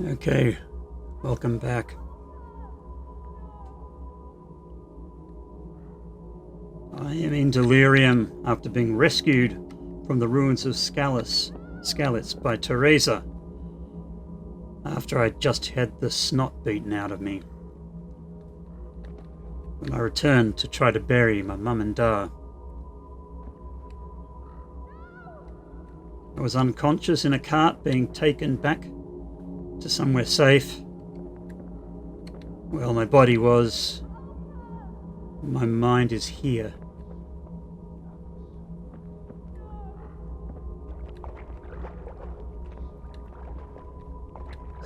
Okay, welcome back. I am in delirium after being rescued from the ruins of Skalitz by Teresa after I'd just had the snot beaten out of me. When I returned to try to bury my mum and dad, I was unconscious in a cart being taken back to somewhere safe. Well, my body was. My mind is here.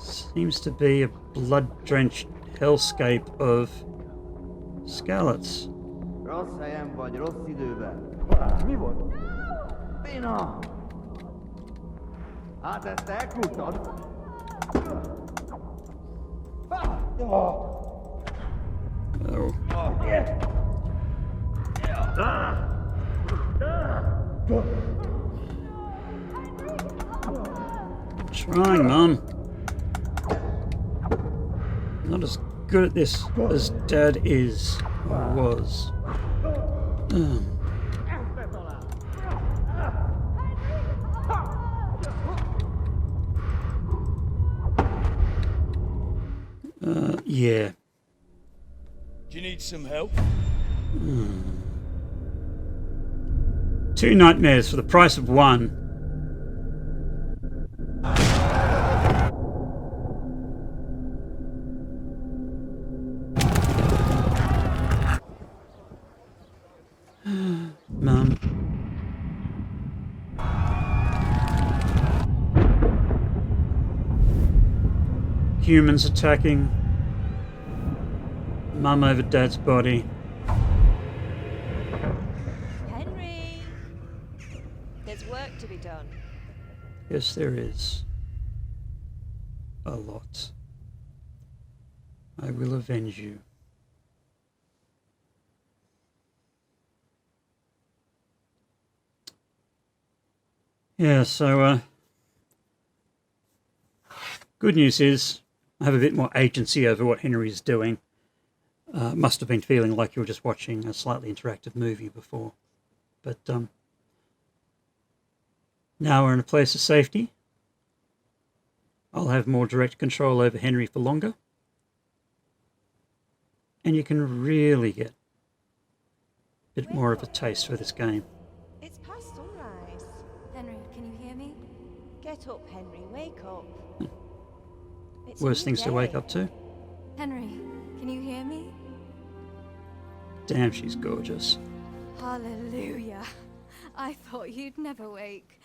Seems to be a blood-drenched hellscape of Skalitz. Rossz helyen vagy, rossz időben. Mi volt? Pina! Hát ezt elkúrtad? Oh. Trying, Mum. Not as good at this as Dad is or was. Yeah. Do you need some help? 2 nightmares for the price of 1. Mum. Humans attacking. Mum over Dad's body. Henry! There's work to be done. Yes, there is. A lot. I will avenge you. Yeah, so, good news is I have a bit more agency over what Henry's doing. Must have been feeling like you were just watching a slightly interactive movie before. But now we're in a place of safety. I'll have more direct control over Henry for longer. And you can really get a bit more of a taste for this game. It's past sunrise. Henry, can you hear me? Get up, Henry. Wake up. It's Worst a new things to wake day. up to. Henry, can you hear me? Damn, she's gorgeous. Hallelujah. I thought you'd never wake.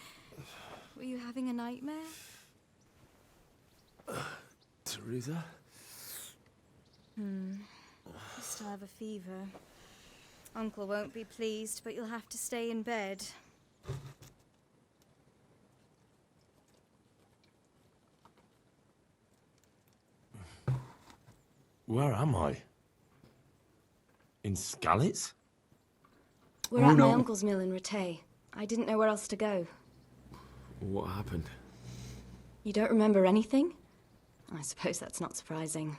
Were you having a nightmare? Teresa? You still have a fever. Uncle won't be pleased, but you'll have to stay in bed. Where am I? In Skalitz? We're Oh, at my no. uncle's mill in Rattay. I didn't know where else to go. What happened? You don't remember anything? I suppose that's not surprising.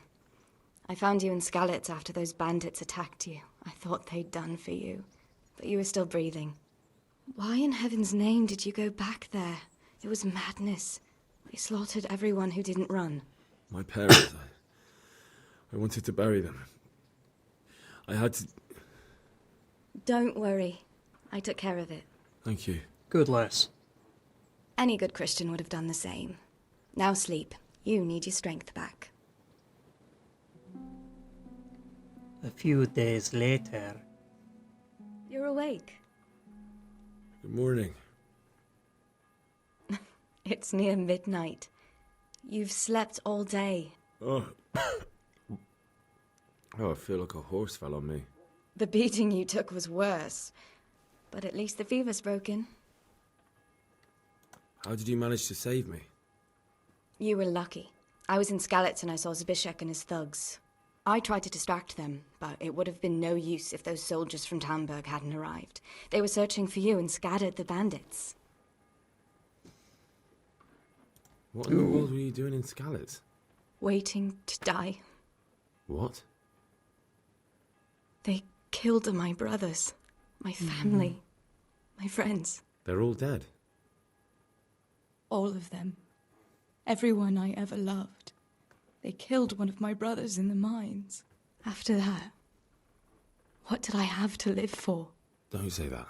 I found you in Skalitz after those bandits attacked you. I thought they'd done for you, but you were still breathing. Why in heaven's name did you go back there? It was madness. They slaughtered everyone who didn't run. My parents. I wanted to bury them. I had to... Don't worry. I took care of it. Thank you. Good lass. Any good Christian would have done the same. Now sleep. You need your strength back. A few days later. You're awake. Good morning. It's near midnight. You've slept all day. Oh. Oh, I feel like a horse fell on me. The beating you took was worse. But at least the fever's broken. How did you manage to save me? You were lucky. I was in Skalitz and I saw Zbyszek and his thugs. I tried to distract them, but it would have been no use if those soldiers from Tamburg hadn't arrived. They were searching for you and scattered the bandits. What in the world were you doing in Skalitz? waiting to die. What? They killed my brothers, my family, my friends. They're all dead. All of them. Everyone I ever loved. They killed one of my brothers in the mines. After that, what did I have to live for? Don't say that.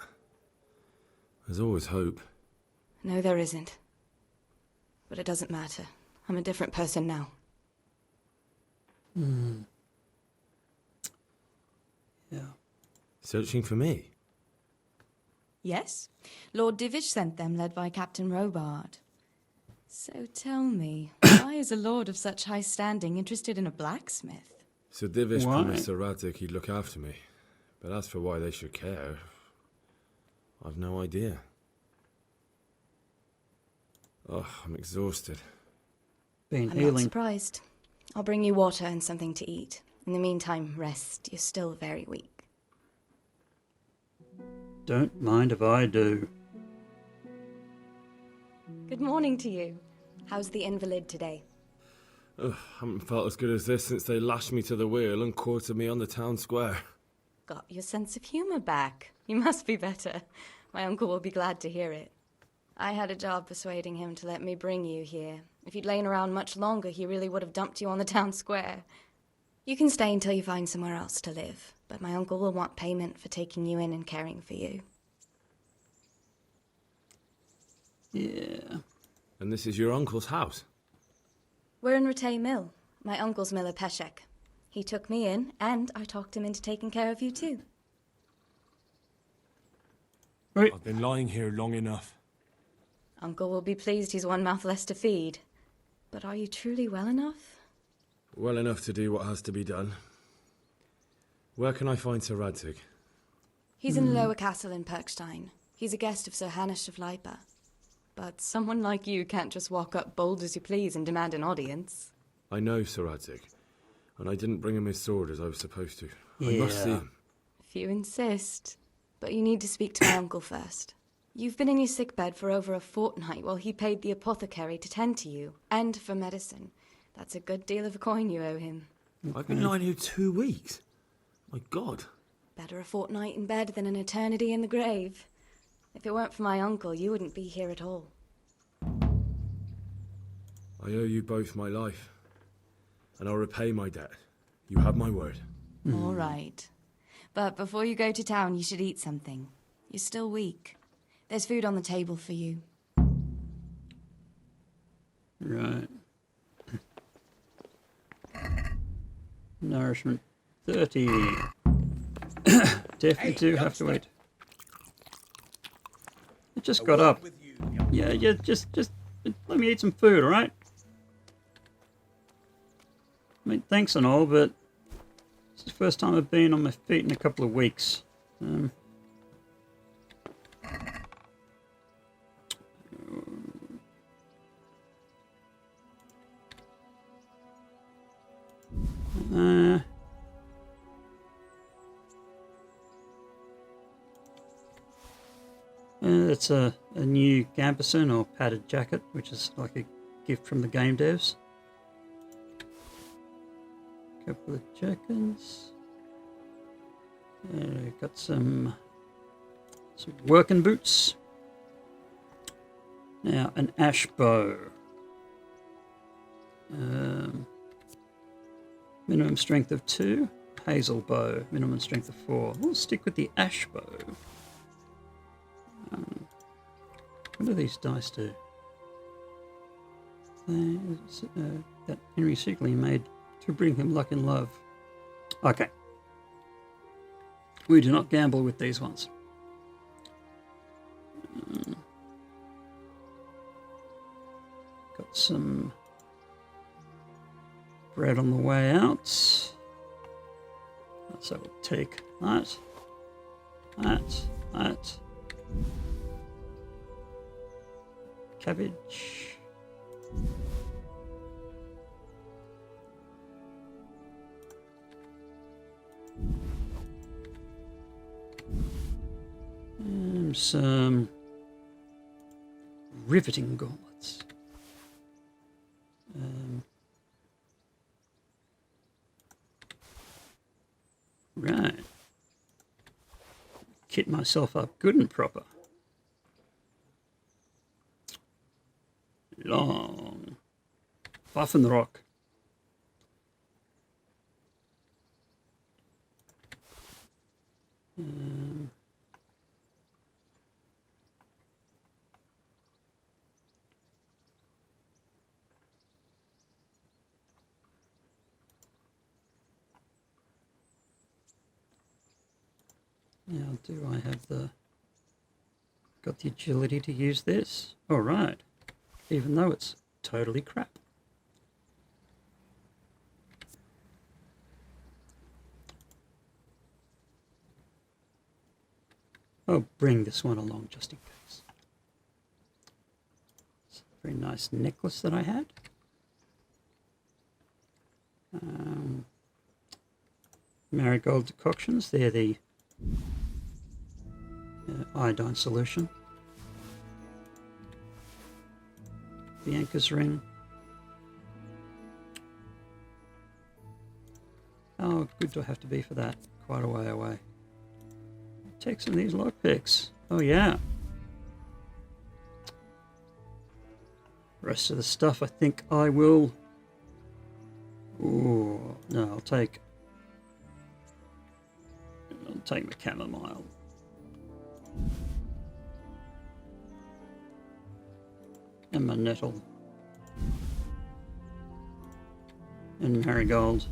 There's always hope. No, there isn't. But it doesn't matter. I'm a different person now. Yeah. Searching for me? Yes. Lord Divish sent them, led by Captain Robard. So tell me, why is a lord of such high standing interested in a blacksmith? Sir Divish Why? promised Sir Rattay he'd look after me. But as for why they should care, I've no idea. Oh, I'm exhausted. Been I'm not healing. surprised. I'll bring you water and something to eat. In the meantime, rest. You're still very weak. Don't mind if I do. Good morning to you. How's the invalid today? Ugh, haven't felt as good as this since they lashed me to the wheel and quartered me on the town square. Got your sense of humor back. You must be better. My uncle will be glad to hear it. I had a job persuading him to let me bring you here. If you'd lain around much longer, he really would have dumped you on the town square. You can stay until you find somewhere else to live, but my uncle will want payment for taking you in and caring for you. Yeah. And this is your uncle's house? We're in Rattay Mill, my uncle's mill at Peshek. He took me in, and I talked him into taking care of you too. Right. I've been lying here long enough. Uncle will be pleased he's one mouth less to feed. But are you truly well enough? Well enough to do what has to be done. Where can I find Sir Rattay? He's in the lower castle in Perkstein. He's a guest of Sir Hanush of Leipa. But someone like you can't just walk up bold as you please and demand an audience. I know Sir Rattay, and I didn't bring him his sword as I was supposed to. I must see Yeah. him. If you insist. But you need to speak to my uncle first. You've been in your sickbed for over a fortnight while he paid the apothecary to tend to you, and for medicine. That's a good deal of a coin you owe him. I've been lying here 2 weeks. My God. Better a fortnight in bed than an eternity in the grave. If it weren't for my uncle, you wouldn't be here at all. I owe you both my life, and I'll repay my debt. You have my word. All right. But before you go to town, you should eat something. You're still weak. There's food on the table for you. Right. Nourishment 30. Definitely do have to wait. I just got up. Yeah, just let me eat some food, alright? I mean, thanks and all, but it's the first time I've been on my feet in a couple of weeks. It's a new gambeson or padded jacket, which is like a gift from the game devs. Couple of chickens. Got some working boots. Now an ash bow. Minimum strength of 2. Hazel bow. Minimum strength of 4. We'll stick with the ash bow. What do these dice do? That Henry Sigley made to bring him luck and love. Okay. We do not gamble with these ones. Got some bread on the way out. So we'll take that. Cabbage. And some riveting gauntlets. Right. Kit myself up good and proper. Long. Far from the rock. Now, do I have got the agility to use this? All right, even though it's totally crap. I'll bring this one along just in case. It's a very nice necklace that I had. Marigold decoctions, they're the iodine solution. The anchor's ring. How good do I have to be for that? Quite a way away. Take some of these lockpicks. Oh yeah. Rest of the stuff I think I will... Ooh, no, I'll take my chamomile. And my nettle. And marigold.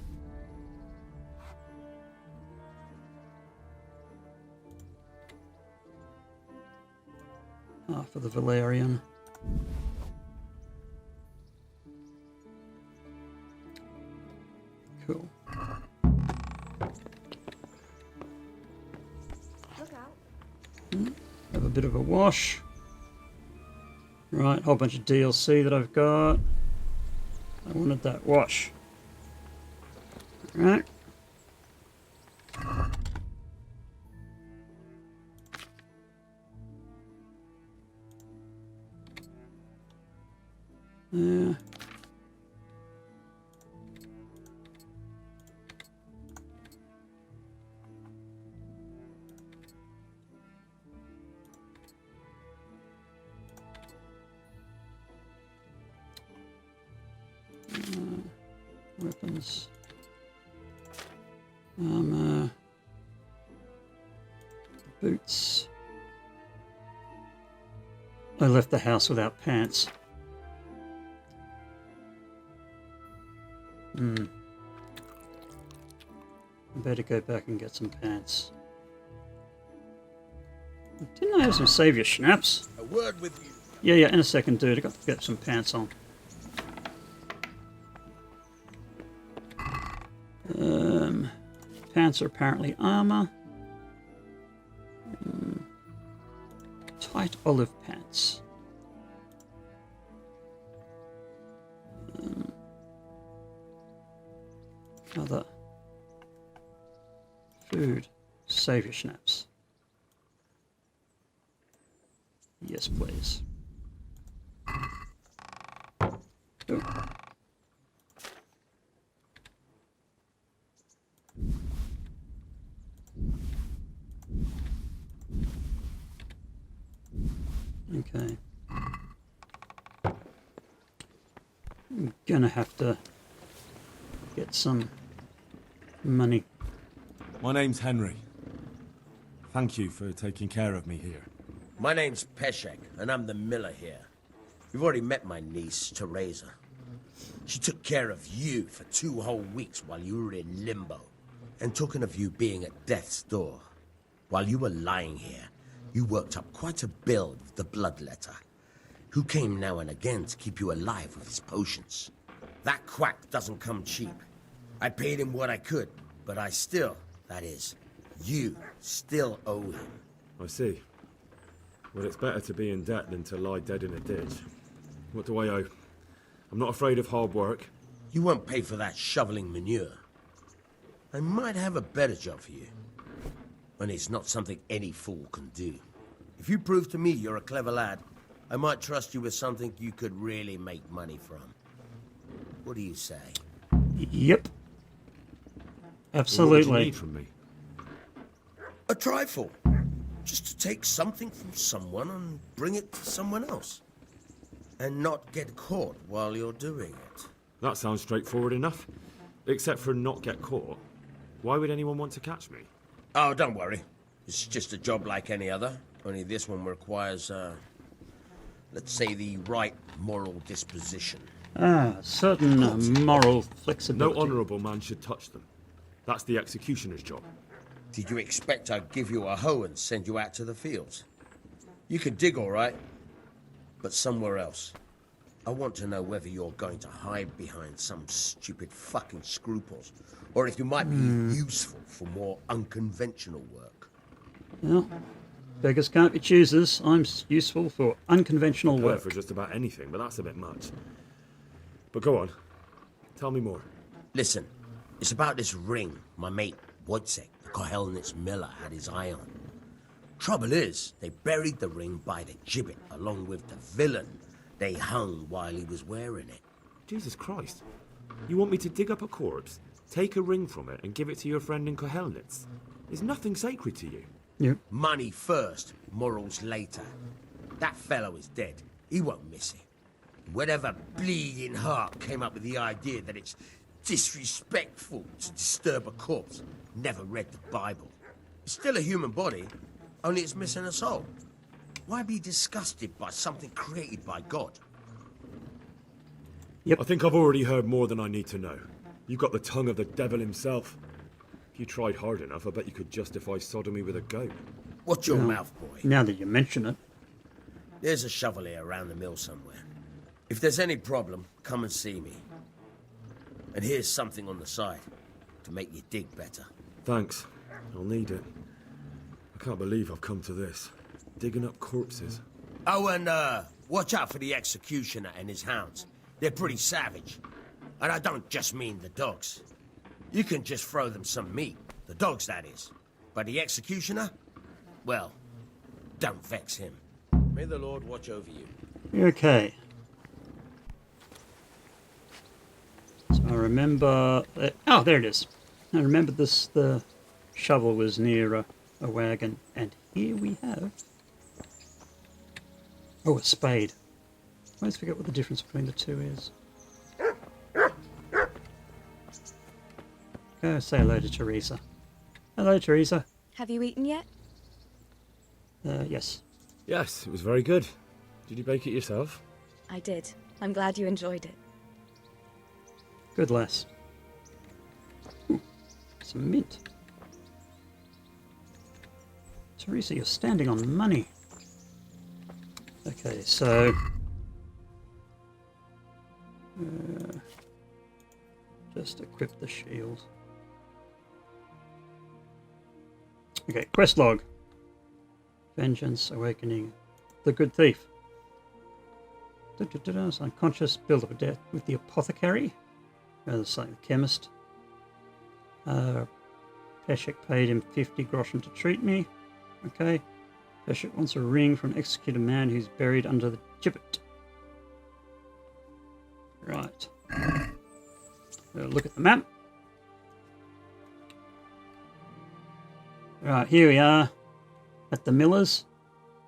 For the Valerian. Cool. Look out. Have a bit of a wash. Right, whole bunch of DLC that I've got. I wanted that wash. Right. Yeah. Weapons. Boots. I left the house without pants. I better go back and get some pants. Didn't I have some savior schnapps? A word with you. Yeah, in a second, dude. I got to get some pants on. Pants are apparently armor. Tight olive pants. Other food. Savior schnapps. Yes, please. Ooh. Okay. I'm gonna have to get some money. My name's Henry. Thank you for taking care of me here. My name's Peshek, and I'm the miller here. You've already met my niece, Teresa. She took care of you for 2 whole weeks while you were in limbo. And talking of you being at death's door, while you were lying here, you worked up quite a bill with the bloodletter, who came now and again to keep you alive with his potions. That quack doesn't come cheap. I paid him what I could, but I still, that is, you still owe him. I see. Well, it's better to be in debt than to lie dead in a ditch. What do I owe? I'm not afraid of hard work. You won't pay for that shoveling manure. I might have a better job for you. And it's not something any fool can do. If you prove to me you're a clever lad, I might trust you with something you could really make money from. What do you say? Yep. Well, Absolutely. what do you need from me? A trifle. Just to take something from someone and bring it to someone else. And not get caught while you're doing it. That sounds straightforward enough. Except for not get caught. Why would anyone want to catch me? Oh, don't worry. It's just a job like any other. Only this one requires, let's say, the right moral disposition. Certain moral flexibility. No honourable man should touch them. That's the executioner's job. Did you expect I'd give you a hoe and send you out to the fields? You can dig all right, but somewhere else. I want to know whether you're going to hide behind some stupid fucking scruples, or if you might be useful for more unconventional work. Well, beggars can't be choosers. I'm useful for unconventional Prepared work. for just about anything, but that's a bit much. But go on. Tell me more. Listen, it's about this ring my mate Wojciech, the Kohelnitz miller, had his eye on. Trouble is, they buried the ring by the gibbet along with the villain they hung while he was wearing it. Jesus Christ. You want me to dig up a corpse, take a ring from it, and give it to your friend in Kohelnitz? There's nothing sacred to you. Yep. Money first, morals later. That fellow is dead. He won't miss it. Whatever bleeding heart came up with the idea that it's disrespectful to disturb a corpse never read the Bible. It's still a human body, only it's missing a soul. Why be disgusted by something created by God? I think I've already heard more than I need to know. You've got the tongue of the devil himself. If you tried hard enough, I bet you could justify sodomy with a goat. Watch your mouth, boy. Now that you mention it. There's a shovel here around the mill somewhere. If there's any problem, come and see me. And here's something on the side to make you dig better. Thanks. I'll need it. I can't believe I've come to this. Digging up corpses. Oh, and watch out for the executioner and his hounds. They're pretty savage. And I don't just mean the dogs. You can just throw them some meat. The dogs, that is. But the executioner? Well, don't vex him. May the Lord watch over you. Okay. So I remember... oh, there it is. I remember this. The shovel was near a wagon. And here we have... oh, a spade. I always forget what the difference between the two is. Go say hello to Teresa. Hello, Teresa. Have you eaten yet? Yes. Yes, it was very good. Did you bake it yourself? I did. I'm glad you enjoyed it. Good lass. Ooh, some mint. Teresa, you're standing on money. Okay, so... just equip the shield. Okay, quest log. Vengeance, awakening, the good thief. Unconscious, build up a debt with the apothecary. It's like the chemist. Peshek paid him 50 groschen to treat me. Okay. Peshek wants a ring from an executed man who's buried under the gibbet. Right. Look at the map. Right, here we are at the Millers.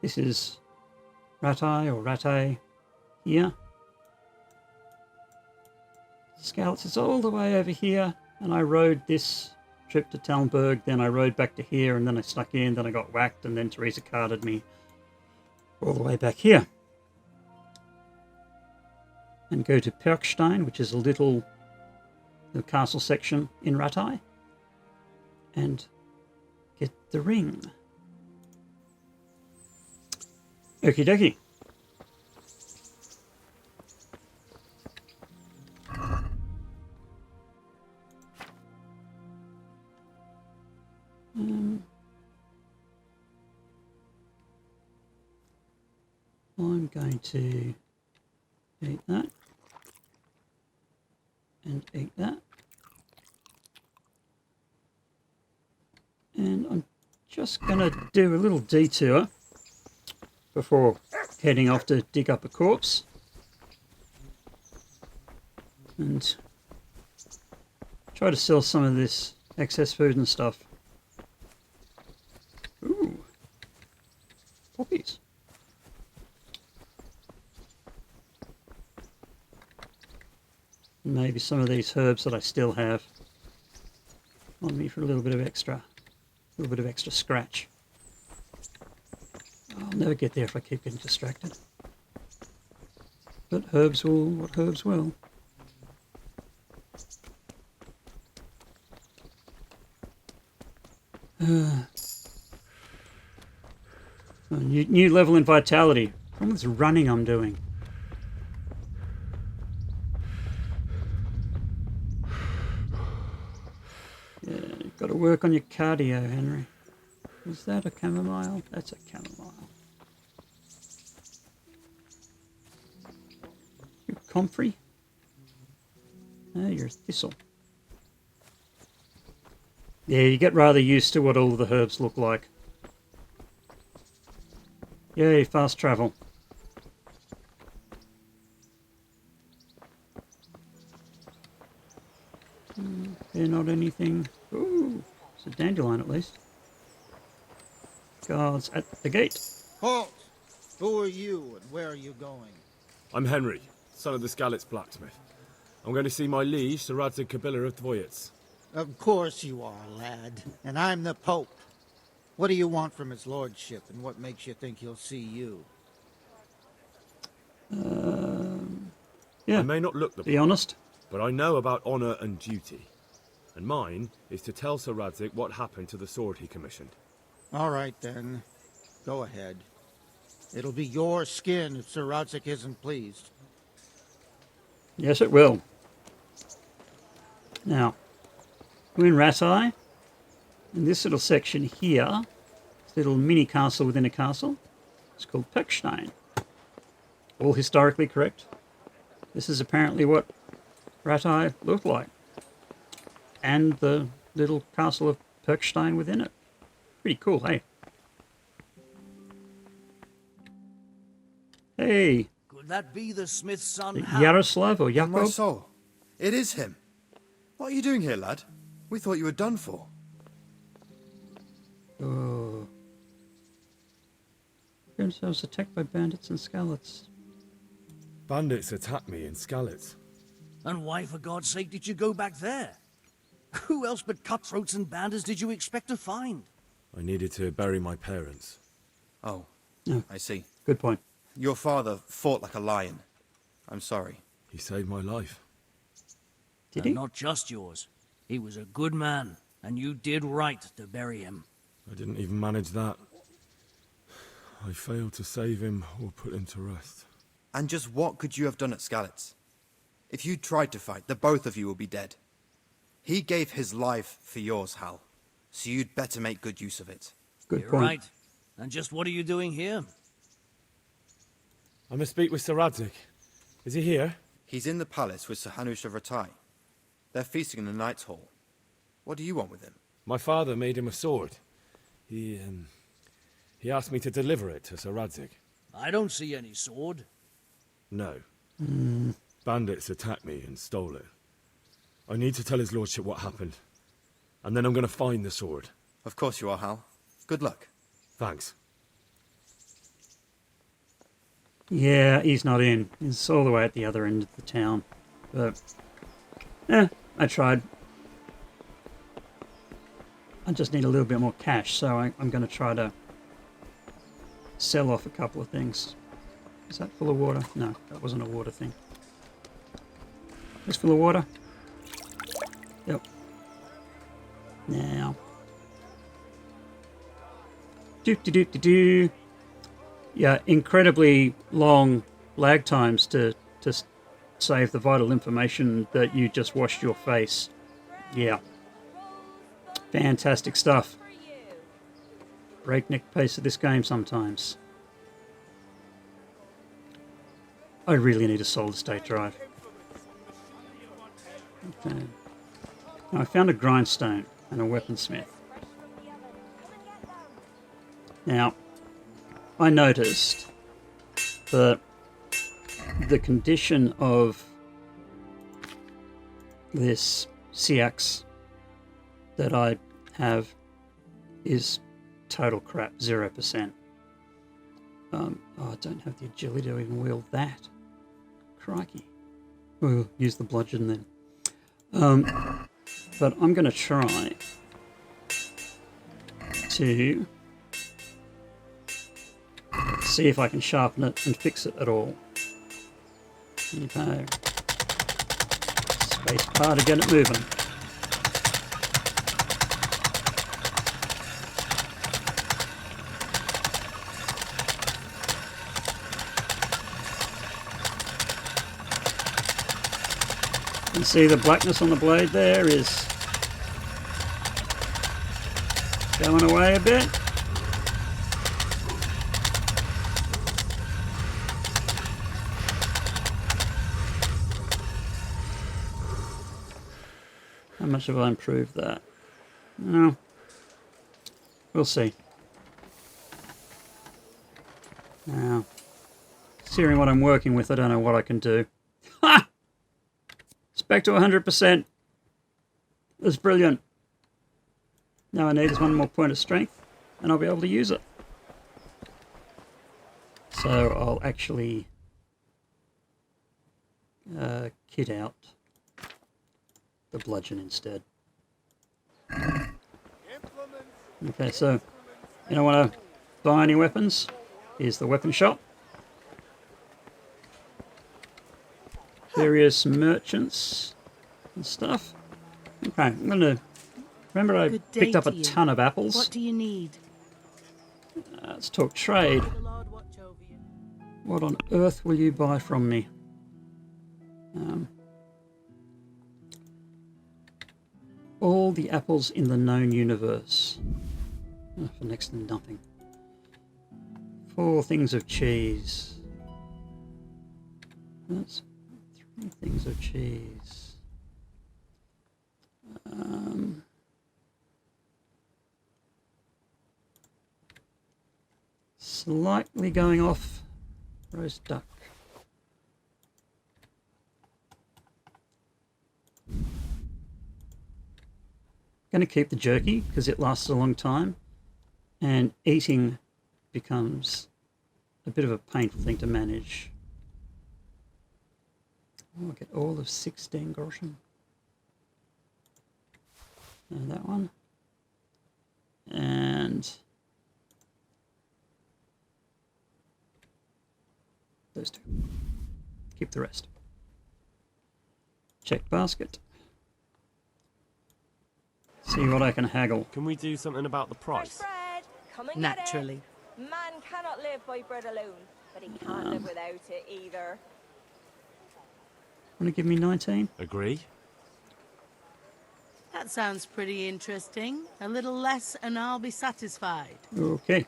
This is Rattay or Rattay here. Scouts is all the way over here, and I rode this trip to Talmberg, then I rode back to here, and then I snuck in, then I got whacked, and then Teresa carted me all the way back here. And go to Perkstein, which is a little the castle section in Rattay, and get the ring. Okie dokie. I'm going to eat that and eat that, and I'm just going to do a little detour before heading off to dig up a corpse and try to sell some of this excess food and stuff. Poppies. Maybe some of these herbs that I still have on me for a little bit of extra scratch. I'll never get there if I keep getting distracted. But herbs will what herbs will. New level in vitality. All this running I'm doing. Yeah, you've got to work on your cardio, Henry. Is that a chamomile? That's a chamomile. You're comfrey? No, you're a thistle. Yeah, you get rather used to what all the herbs look like. Yay, fast travel. They're not anything. Ooh, it's a dandelion at least. Guards at the gate. Halt! Who are you and where are you going? I'm Henry, son of the Skalitz blacksmith. I'm going to see my liege, Sir Rattay of Dvoyets. Of course you are, lad. And I'm the Pope. What do you want from his lordship, and what makes you think he'll see you? Yeah. I may not look the Be honest. but I know about honour and duty. And mine is to tell Sir Rattay what happened to the sword he commissioned. All right, then. Go ahead. It'll be your skin if Sir Rattay isn't pleased. Yes, it will. Now, we're in Rattay. In this little section here, this little mini castle within a castle, it's called Pechstein. All historically correct. This is apparently what Rattay looked like. And the little castle of Pechstein within it. Pretty cool, hey? Hey, Could that be the smith's son? Yaroslav or My Jakob? soul. It is him. What are you doing here, lad? We thought you were done for. Oh. I was attacked by bandits and Skalitz. Bandits attacked me in Skalitz. And why, for God's sake, did you go back there? Who else but cutthroats and bandits did you expect to find? I needed to bury my parents. Oh, No. I see. Good point. Your father fought like a lion. I'm sorry. He saved my life. Did And he? not just yours. He was a good man, and you did right to bury him. I didn't even manage that. I failed to save him or put him to rest. And just what could you have done at Skalitz? If you tried to fight, the both of you will be dead. He gave his life for yours, Hal. So you'd better make good use of it. Good You're point. right. And just what are you doing here? I must speak with Sir Rattay. Is he here? He's in the palace with Sir Hanush of Rattay. They're feasting in the Knight's Hall. What do you want with him? My father made him a sword. He asked me to deliver it to Sir Rattay. I don't see any sword. No. Bandits attacked me and stole it. I need to tell his lordship what happened. And then I'm going to find the sword. Of course you are, Hal. Good luck. Thanks. Yeah, he's not in. He's all the way at the other end of the town. But, I tried. I just need a little bit more cash, so I'm going to try to sell off a couple of things. Is that full of water? No, that wasn't a water thing. This full of water? Yep. Now. Do. Yeah, incredibly long lag times to save the vital information that you just washed your face. Yeah. Fantastic stuff. Breakneck pace of this game sometimes. I really need a solid state drive. Okay. Now, I found a grindstone and a weaponsmith. Now, I noticed that the condition of this Siax that I have is total crap, 0%. Oh, I don't have the agility to even wield that. Crikey. We'll use the bludgeon then. But I'm going to try to see if I can sharpen it and fix it at all. Okay. Space bar to get it moving. You see the blackness on the blade there is going away a bit. How much have I improved that? No. We'll see. Now, considering what I'm working with, I don't know what I can do. Ha! It's back to 100%. That's brilliant. Now I need is one more point of strength, and I'll be able to use it. So I'll actually kit out the bludgeon instead. Okay, so you don't want to buy any weapons. Here's the weapon shop. Various merchants and stuff. Okay, I'm going to... Remember I picked up a ton of apples? What do you need? Let's talk trade. What on earth will you buy from me? All the apples in the known universe. Oh, for next to nothing. 4 things of cheese. That's 3 things of cheese. Slightly going off roast duck. Going to keep the jerky because it lasts a long time, and eating becomes a bit of a painful thing to manage. Oh, I'll get all of 16 groschen. And that one. And those 2. Keep the rest. Check basket. See what I can haggle. Can we do something about the price? Bread, come and Naturally. Get it. Man cannot live by bread alone, but he can't live without it either. Want to give me 19? Agree. That sounds pretty interesting. A little less and I'll be satisfied. Okay.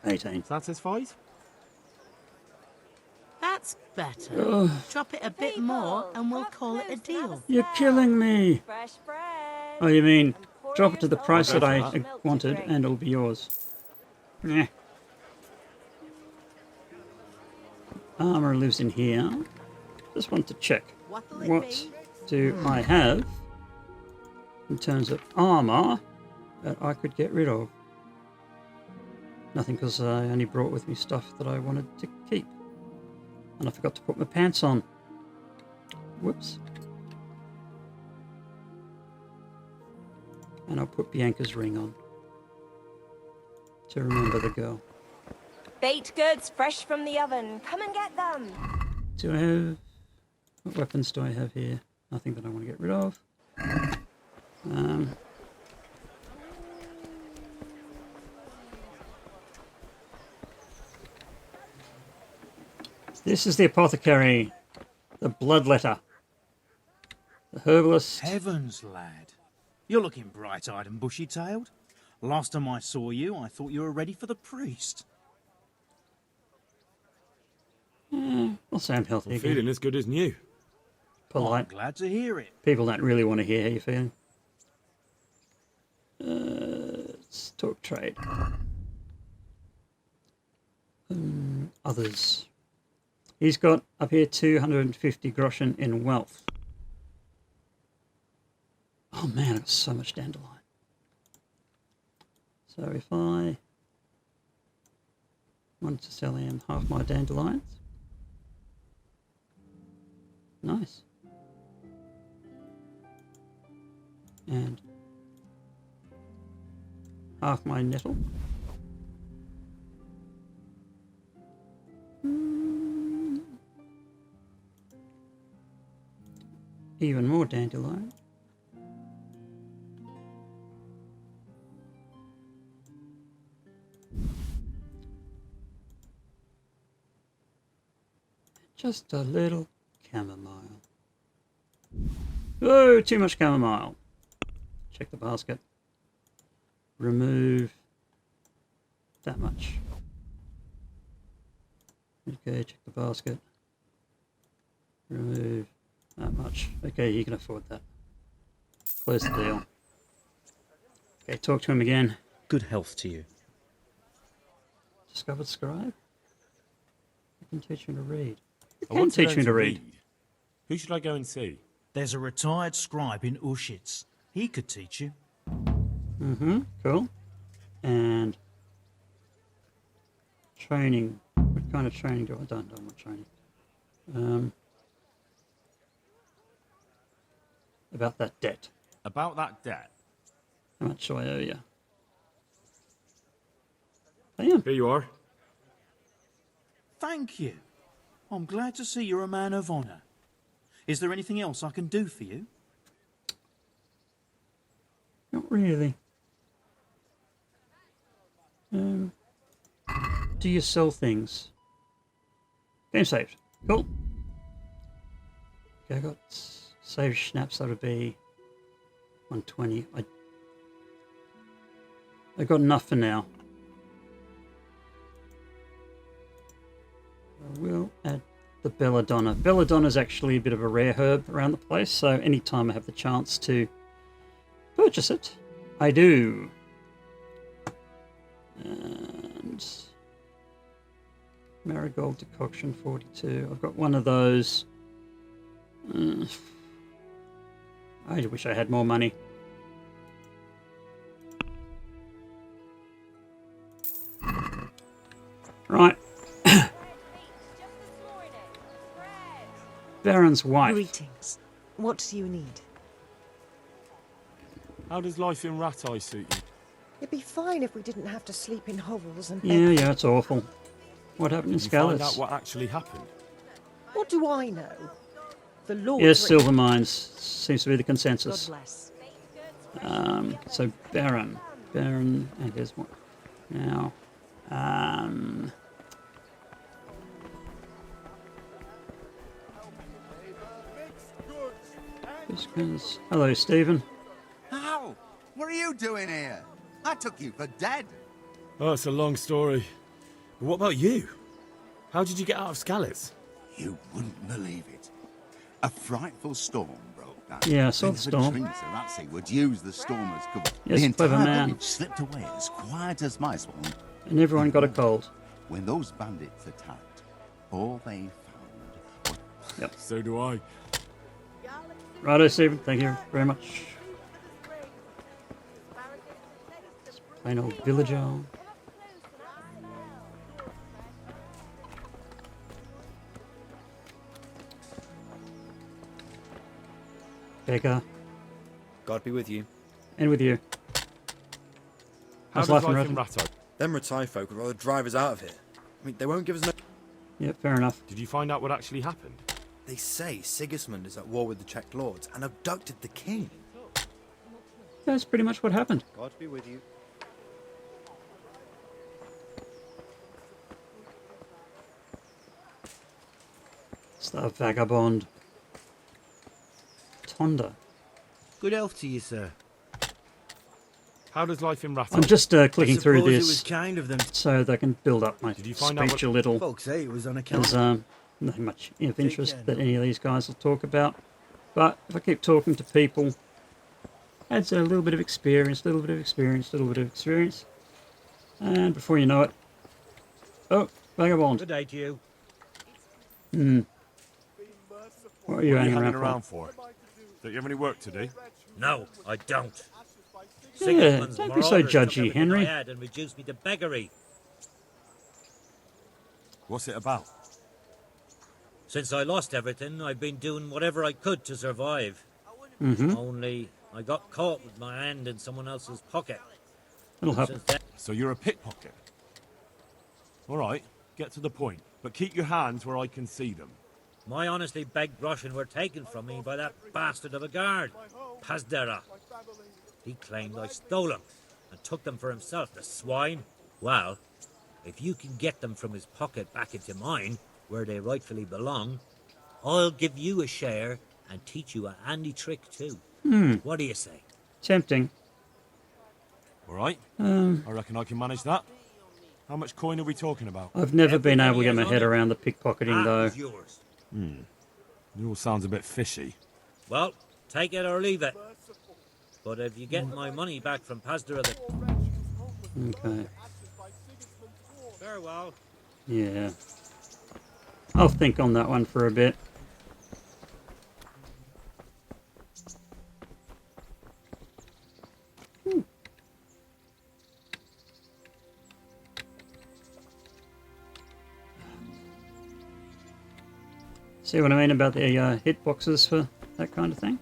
18. Satisfied? That's better. Drop it a bit more and we'll call it a deal. You're killing me. Fresh bread. Oh, you mean drop it to the Pour price that I yourself milk to wanted drink. and it'll be yours. Yeah. Armor lives in here. Just want to check. What'll it What be? do I have in terms of armor that I could get rid of? Nothing, because I only brought with me stuff that I wanted to keep. And I forgot to put my pants on. Whoops. And I'll put Bianca's ring on to remember the girl. Baked goods fresh from the oven. Come and get them. Do I have... What weapons do I have here? Nothing that I want to get rid of. This is the apothecary. The bloodletter. The herbalist. Heavens, lad. You're looking bright-eyed and bushy-tailed. Last time I saw you, I thought you were ready for the priest. I'll say I'm healthy I'm again. feeling as good as new. Polite. I'm glad to hear it. People don't really want to hear how you're feeling. Let's talk trade. Others. He's got up here 250 groschen in wealth. Oh man, I've got so much dandelion. So if I Want to sell him half my dandelions. Nice. And half my nettle. Even more dandelion. Just a little chamomile. Oh, too much chamomile. Check the basket. Remove that much. Okay, check the basket. Remove that much. Okay, you can afford that. Close the deal. Okay, talk to him again. Good health to you. Discovered scribe? I can teach him to read. You I can want to teach learn me to read. Who should I go and see? There's a retired scribe in Ushitz. He could teach you. Mm-hmm, cool. And training. What kind of training do I don't want training? About that debt. About that debt? How much do I owe you? Damn. Here you are. Thank you. I'm glad to see you're a man of honour. Is there anything else I can do for you? Not really. Do you sell things? Game saved. Cool. Okay, I got save schnapps. That would be 120. I got enough for now. I will add the belladonna. Belladonna is actually a bit of a rare herb around the place, so anytime I have the chance to purchase it, I do. And marigold decoction 42. I've got one of those. I wish I had more money. Right. Baron's wife. Greetings. What do you need? How does life in Rattay suit you? It'd be fine if we didn't have to sleep in hovels and Yeah, it's awful. What happened in Did you find Scalise? out what actually happened? What do I know? The Lord. Yes, silver mines seems to be the consensus. God bless. So Baron and his one. Now, hello, Stephen. How? What are you doing here? I took you for dead. Oh, it's a long story. But what about you? How did you get out of Scalise? You wouldn't believe it. A frightful storm broke down. Yeah, I saw the storm. Rattay would use the storm as cover. Yes, the clever entire man. village slipped away as quiet as mice. And everyone got a cold. When those bandits attacked, all they found. Yep. So do I. Righto, Stephen. Thank you very much. Plain old villager. Beggar. God be with you. And with you. How How's does life in life in Rattay? Rattay? Them Rattay folk would rather drive us out of here. I mean, they won't give us no... Yeah, fair enough. Did you find out what actually happened? They say Sigismund is at war with the Czech lords and abducted the king. That's pretty much what happened. God be with you. It's the vagabond. Tonda. Good health to you, sir. How does life in Rattay? I'm just clicking through suppose it this was kind of them. so that I can build up my Did you find out speech what- a little. Folks say it was on account. There's nothing much of interest care, that any of these guys will talk about. But if I keep talking to people, adds a little bit of experience, little bit of experience, little bit of experience. And before you know it, oh, vagabond. Good day to you. What are you hanging hanging around around for? for? Don't you have any work to do? No, I don't. Yeah, Sigismund's don't be so marauders took judgy, everything Henry. I had and reduced me to beggary. What's it about? Since I lost everything, I've been doing whatever I could to survive. Mm-hmm. Only I got caught with my hand in someone else's pocket. It'll happen. So you're a pickpocket? All right, get to the point, but keep your hands where I can see them. My honestly begged groschen were taken from me by that bastard of a guard, Pazdera. He claimed I stole them and took them for himself, the swine. Well, if you can get them from his pocket back into mine, where they rightfully belong, I'll give you a share and teach you a handy trick too. What do you say? Tempting. All right, I reckon I can manage that. How much coin are we talking about? I've never been able to get my head around the pickpocketing, though. Yours. It all sounds a bit fishy. Well, take it or leave it. But if you get my money back from Pazdera the... Okay. Farewell. Yeah. I'll think on that one for a bit. See what I mean about the hitboxes for that kind of thing?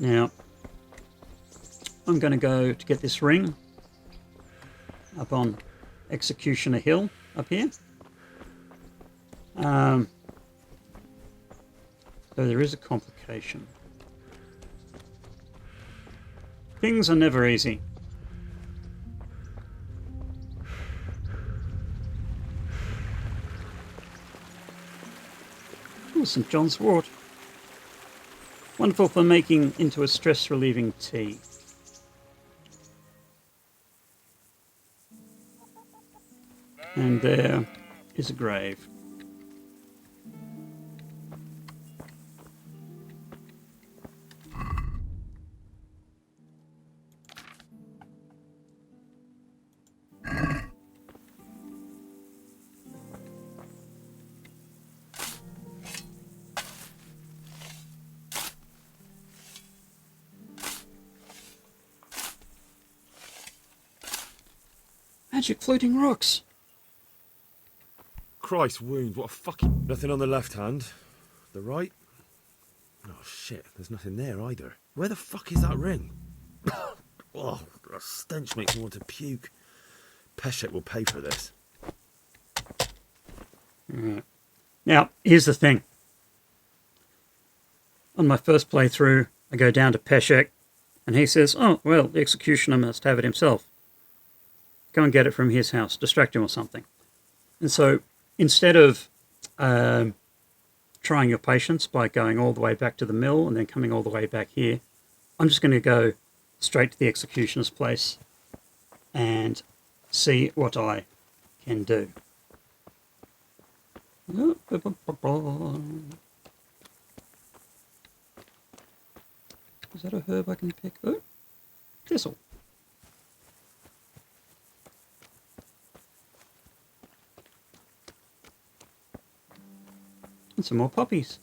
Now, I'm going to go to get this ring up on Executioner Hill up here. So there is a complication. Things are never easy. Oh, St. John's wort. Wonderful for making into a stress-relieving tea. And there is a grave. Magic floating rocks. Christ wounds, what a fucking... Nothing on the left hand. The right? Oh shit, there's nothing there either. Where the fuck is that ring? Oh, the stench makes me want to puke. Peshek will pay for this. Right. Now, here's the thing. On my first playthrough, I go down to Peshek, and he says, oh, well, the executioner must have it himself. Go and get it from his house, distract him or something. And so, instead of trying your patience by going all the way back to the mill and then coming all the way back here, I'm just going to go straight to the executioner's place and see what I can do. Is that a herb I can pick? Oh, thistle. And some more poppies.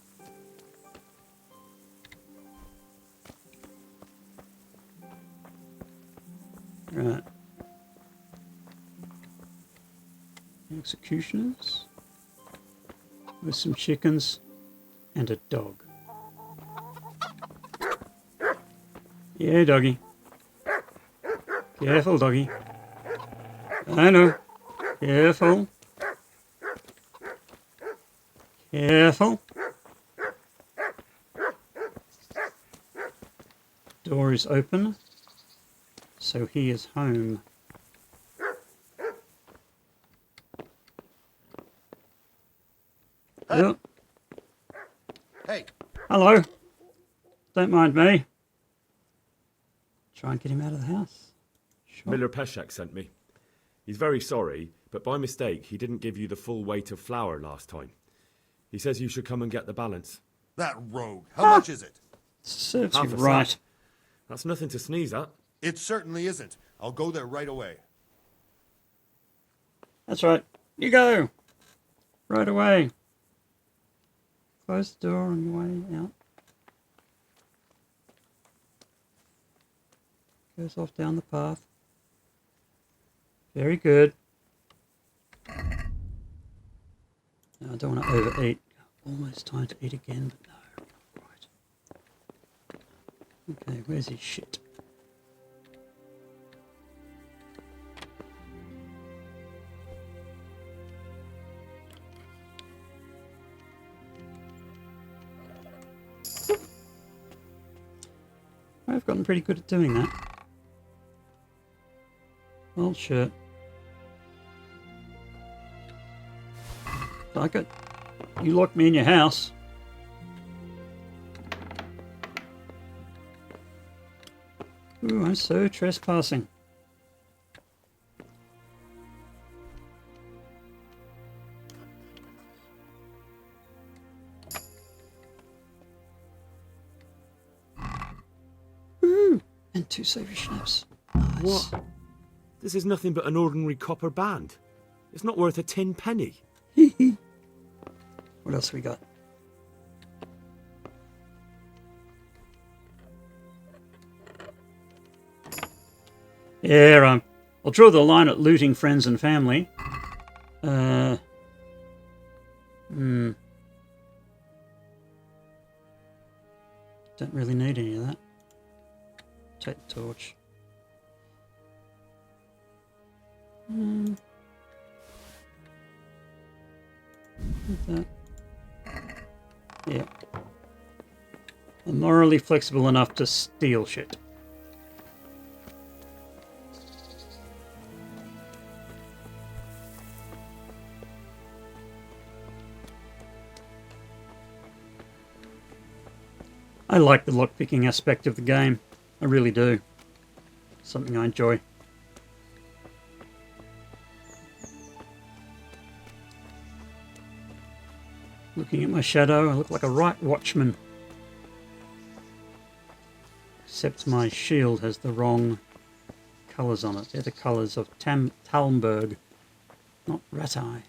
Right. Executioners. With some chickens and a dog. Yeah, doggy. Careful, doggy. I know. Careful. Careful. Door is open, so he is home. Hey. Oh. Hey. Hello. Don't mind me. Try and get him out of the house. Sure. Miller Peshek sent me. He's very sorry, but by mistake he didn't give you the full weight of flour last time. He says you should come and get the balance. That rogue. How much is it? Serves Half you a right. sack. That's nothing to sneeze at. It certainly isn't. I'll go there right away. That's right. You go. Right away. Close the door on your way out. Goes off down the path. Very good. Now, I don't want to overeat. Almost time to eat again, but no, not quite. Okay, where's his shit? I've gotten pretty good at doing that. Old shirt. Like it. You locked me in your house. Ooh, I'm so trespassing. Ooh, and 2 savoury schnapps. Nice. What? This is nothing but an ordinary copper band. It's not worth a 10 penny. What else we got? Yeah, I'll draw the line at looting friends and family. Don't really need any of that. Take the torch. That. Yeah. I'm morally flexible enough to steal shit. I like the lockpicking aspect of the game. I really do. Something I enjoy. Looking at my shadow, I look like a right watchman. Except my shield has the wrong colours on it. They're the colours of Talmberg, not Rattay.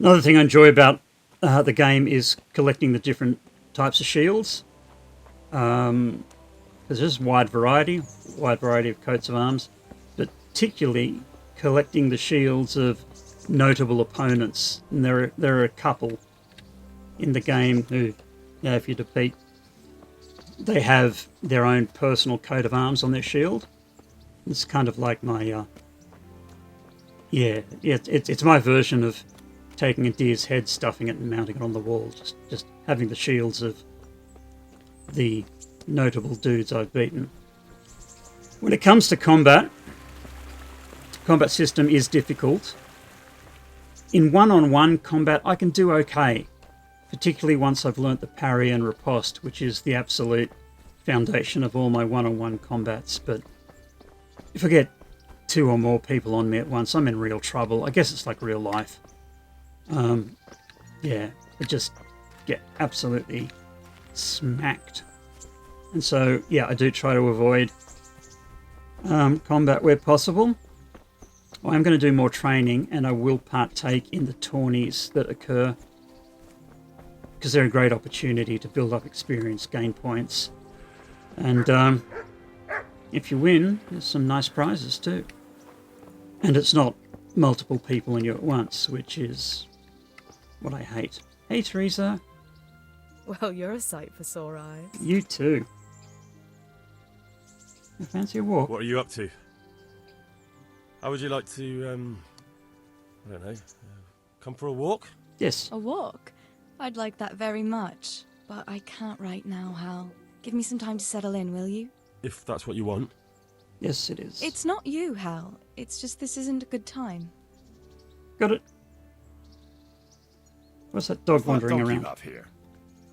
Another thing I enjoy about the game is collecting the different types of shields. There's just wide variety of coats of arms, but particularly collecting the shields of notable opponents. And there are a couple in the game who, if you defeat, they have their own personal coat of arms on their shield. It's kind of like my, it's my version of taking a deer's head, stuffing it and mounting it on the wall. Just having the shields of the notable dudes I've beaten. When it comes to combat system is difficult. In one-on-one combat, I can do okay, particularly once I've learnt the parry and riposte, which is the absolute foundation of all my one-on-one combats. But if I get 2 or more people on me at once, I'm in real trouble. I guess it's like real life. I just get absolutely smacked. And so, I do try to avoid combat where possible. I'm going to do more training, and I will partake in the tourneys that occur, because they're a great opportunity to build up experience, gain points, and if you win, there's some nice prizes too. And it's not multiple people in you at once, which is what I hate. Hey, Teresa. Well, you're a sight for sore eyes. You too. You fancy a walk? What are you up to? How would you like to, I don't know, come for a walk? Yes. A walk? I'd like that very much, but I can't right now, Hal. Give me some time to settle in, will you? If that's what you want. Yes, it is. It's not you, Hal. It's just this isn't a good time. Got it. What's that dog wandering dog around? You have here?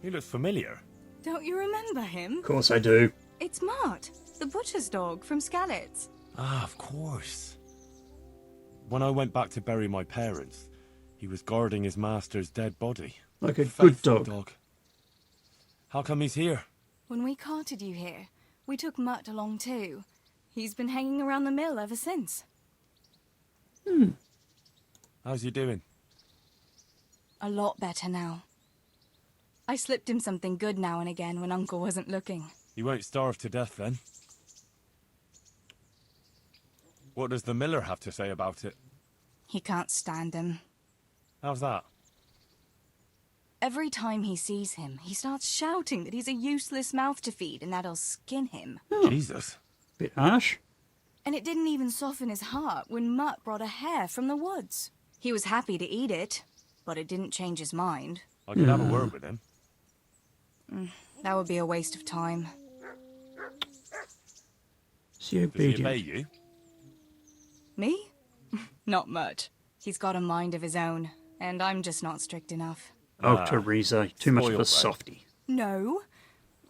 He looks familiar. Don't you remember him? Of course I do. It's Mart, the butcher's dog from Skalitz. Ah, of course. When I went back to bury my parents, he was guarding his master's dead body. Like a Faithful good dog. How come he's here? When we carted you here, we took Mutt along too. He's been hanging around the mill ever since. How's he doing? A lot better now. I slipped him something good now and again when Uncle wasn't looking. He won't starve to death then. What does the miller have to say about it? He can't stand him. How's that? Every time he sees him, he starts shouting that he's a useless mouth to feed and that he'll skin him. Jesus. Bit harsh. And it didn't even soften his heart when Mutt brought a hare from the woods. He was happy to eat it, but it didn't change his mind. I could have a word with him. That would be a waste of time. Is he Does he obedient? obey you? Me? Not much. He's got a mind of his own, and I'm just not strict enough. Oh, Teresa, too much of a spoiled, softie. No,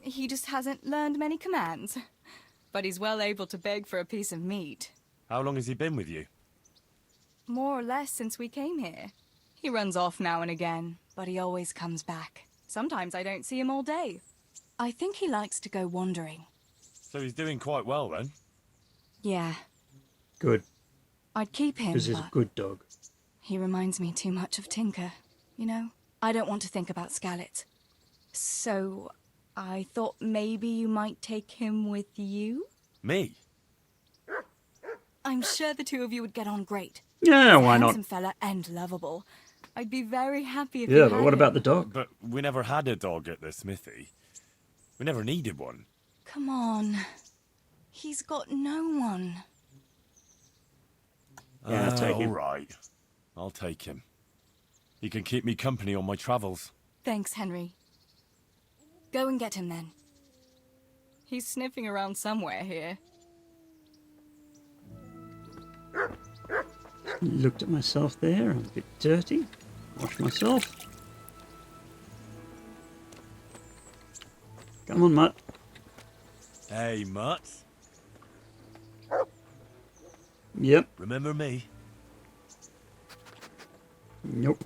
he just hasn't learned many commands. But he's well able to beg for a piece of meat. How long has he been with you? More or less since we came here. He runs off now and again, but he always comes back. Sometimes I don't see him all day. I think he likes to go wandering. So he's doing quite well then? Yeah, Good, I'd keep him, because he's a but good dog. he reminds me too much of Tinker, you know? I don't want to think about Skallets. So, I thought maybe you might take him with you? Me? I'm sure the two of you would get on great. Yeah, why not? Handsome fella and lovable. I'd be very happy if Yeah, you but had what about him. the dog? But we never had a dog at the smithy. We never needed one. Come on. He's got no one. Yeah, I'll take him. All right. I'll take him. He can keep me company on my travels. Thanks, Henry. Go and get him then. He's sniffing around somewhere here. Looked at myself there. I'm a bit dirty. Wash myself. Come on, Mutt. Hey, Mutt. Yep. Remember me? Nope.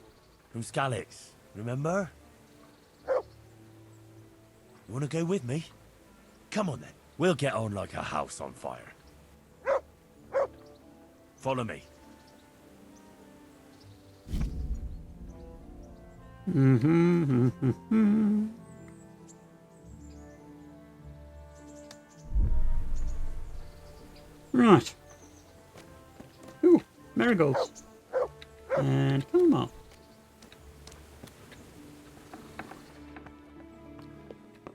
From Skallets. Remember? You want to go with me? Come on then. We'll get on like a house on fire. Follow me. Mm-hmm. Right. Ooh, marigolds. And come on.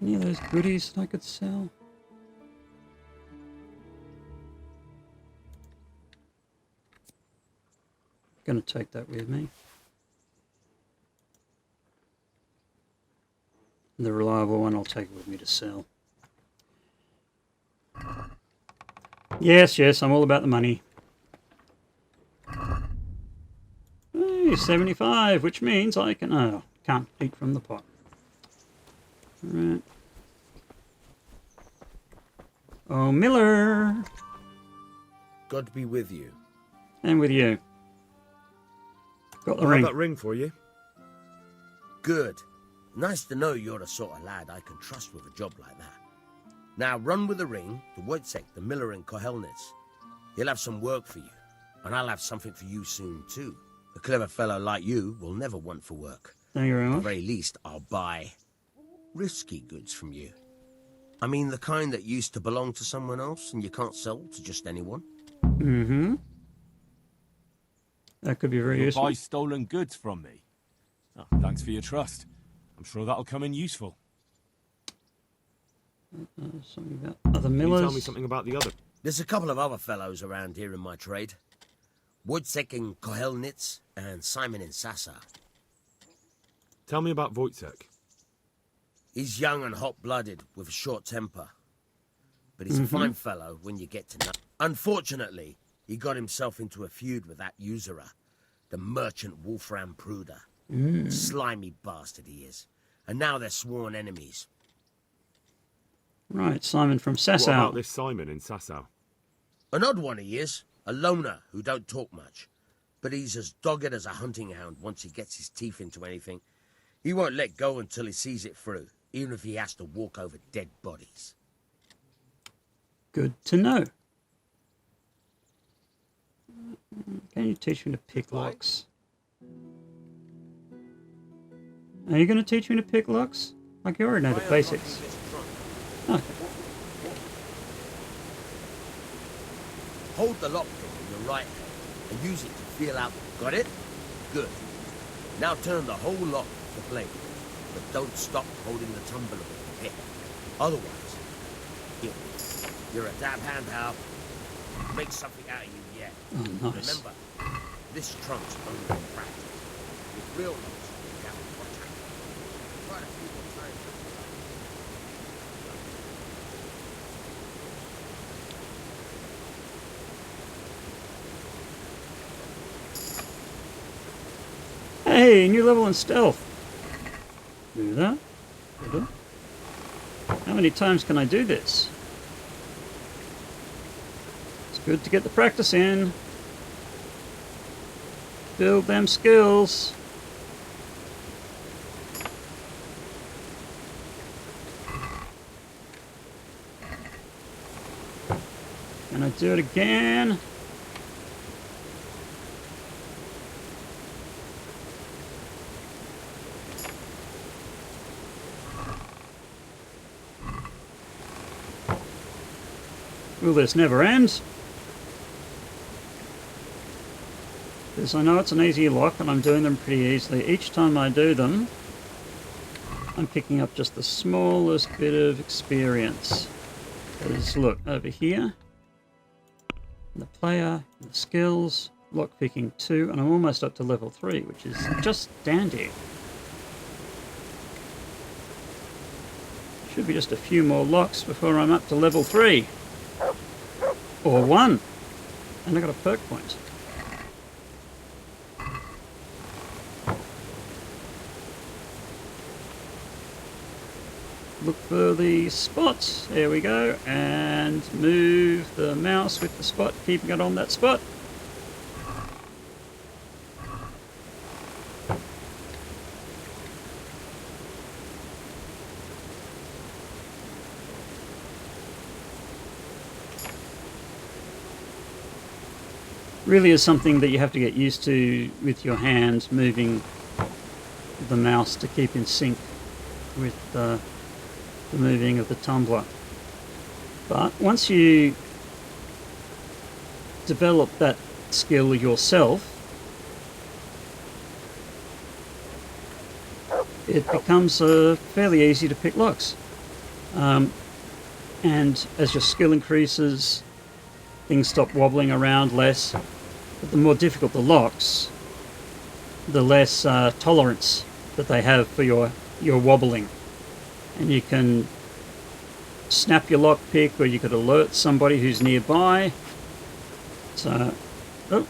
Any of those goodies that I could sell? Gonna take that with me. The reliable one I'll take it with me to sell. Yes, yes, I'm all about the money. Hey, 75, which means I can... Oh, can't eat from the pot. Right. Oh, Miller! God be with you. And with you. Got the I'll ring. have that ring for you. Good. Nice to know you're the sort of lad I can trust with a job like that. Now run with the ring to Wojciech, the miller in Kohelnitz. He'll have some work for you, and I'll have something for you soon too. A clever fellow like you will never want for work. Thank you very At much. the very least, I'll buy risky goods from you. I mean the kind that used to belong to someone else and you can't sell to just anyone. Mm-hmm. That could be very You'll useful. buy stolen goods from me. Oh, thanks for your trust. I'm sure that'll come in useful. Something about other Can you millers. tell me something about the other? There's a couple of other fellows around here in my trade. Wojciech in Kohelnitz and Simon in Sassa. Tell me about Wojciech. He's young and hot-blooded with a short temper. But he's a fine fellow when you get to know. Unfortunately, he got himself into a feud with that usurer, the merchant Wolfram Pruder. Slimy bastard he is. And now they're sworn enemies. Right, Simon from What Sasau. about this Simon in Sasau? An odd one he is. A loner who don't talk much. But he's as dogged as a hunting hound once he gets his teeth into anything. He won't let go until he sees it through, even if he has to walk over dead bodies. Good to know. Can you teach me to pick locks? Are you going to teach me to pick locks? Like, you already know the basics. Okay. Hold the lockpick in your right hand and use it to feel out. Got it? Good. Now turn the whole lock off the blade, but don't stop holding the tumbler with the pick. Otherwise, you're a dab hand, Hal. Make something out of you yet. Oh, nice. Remember, this trunk's only for practice. With real locks, you have to watch out. Quite a few will try it. Hey, new level in stealth. Do that. Do that. How many times can I do this? It's good to get the practice in. Build them skills. Can I do it again? Will this never end? Because I know it's an easy lock and I'm doing them pretty easily. Each time I do them, I'm picking up just the smallest bit of experience. Because look, over here, the player, the skills, lock picking 2, and I'm almost up to level 3, which is just dandy. Should be just a few more locks before I'm up to level 3. Or 1. And I got a perk point. Look for the spot. There we go. And move the mouse with the spot, keeping it on that spot. Really is something that you have to get used to with your hand, moving the mouse to keep in sync with the moving of the tumbler. But once you develop that skill yourself, it becomes fairly easy to pick locks. And as your skill increases, things stop wobbling around less. But the more difficult the locks, the less tolerance that they have for your wobbling. And you can snap your lockpick, or you could alert somebody who's nearby. So, oh,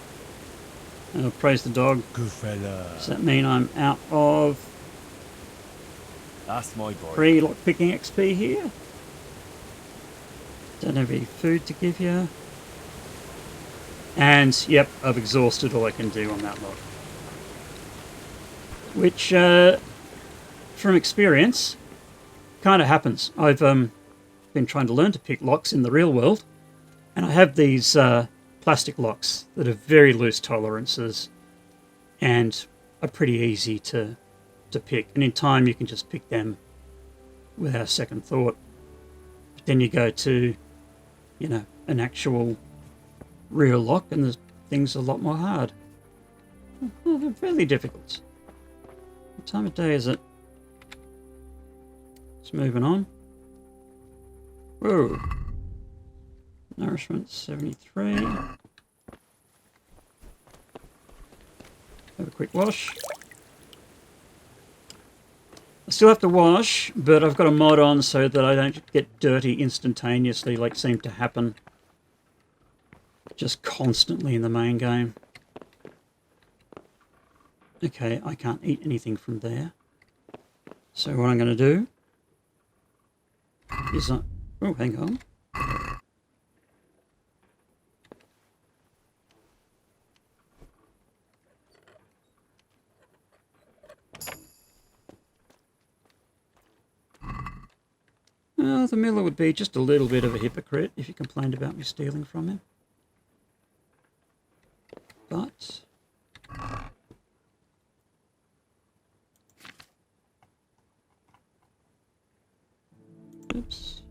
praise the dog. Good fella. Does that mean I'm out of That's my boy. free lockpicking XP here? Don't have any food to give you. And, yep, I've exhausted all I can do on that lock. Which, from experience, kind of happens. I've been trying to learn to pick locks in the real world, and I have these plastic locks that have very loose tolerances and are pretty easy to pick. And in time, you can just pick them without a second thought. But then you go to, you know, an actual real lock, and the thing's a lot more hard. They're fairly difficult. What time of day is it? It's moving on. Whoa. Nourishment 73. Have a quick wash. I still have to wash, but I've got a mod on so that I don't get dirty instantaneously like seemed to happen just constantly in the main game. Okay, I can't eat anything from there. So what I'm going to do is... oh, hang on. Well, the miller would be just a little bit of a hypocrite if he complained about me stealing from him. But Oops.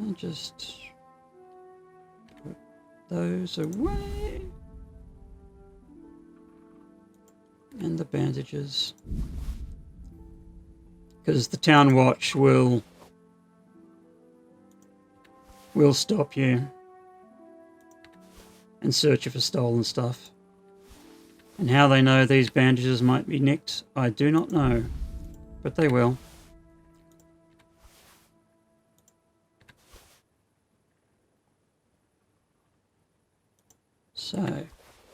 I'll just put those away. And the bandages. Because the town watch will stop you and search you for stolen stuff. And how they know these bandages might be nicked, I do not know. But they will. So,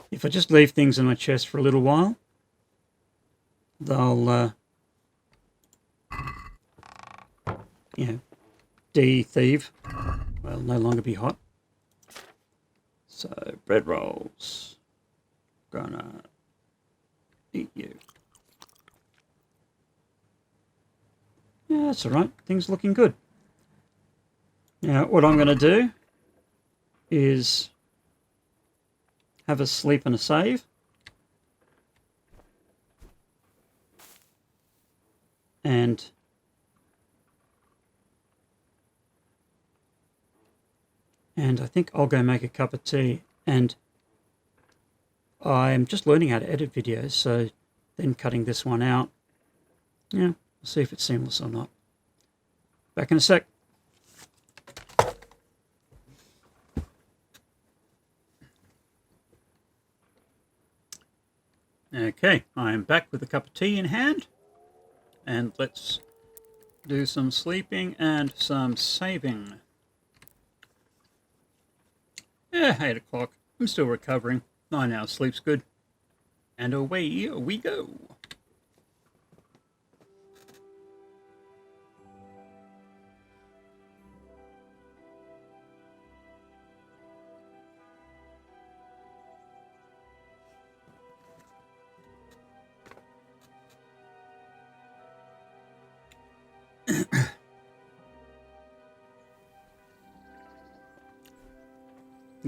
if I just leave things in my chest for a little while, they'll, de-thieve. Well, no longer be hot. So, bread rolls. Gonna eat you. Yeah, that's alright. Things looking good. Now, what I'm going to do is have a sleep and a save. And I think I'll go make a cup of tea. And I'm just learning how to edit videos, so then cutting this one out. Yeah, we'll see if it's seamless or not. Back in a sec. Okay, I am back with a cup of tea in hand. And let's do some sleeping and some saving. Yeah, 8 o'clock. I'm still recovering. 9 hours sleep's good. And away we go.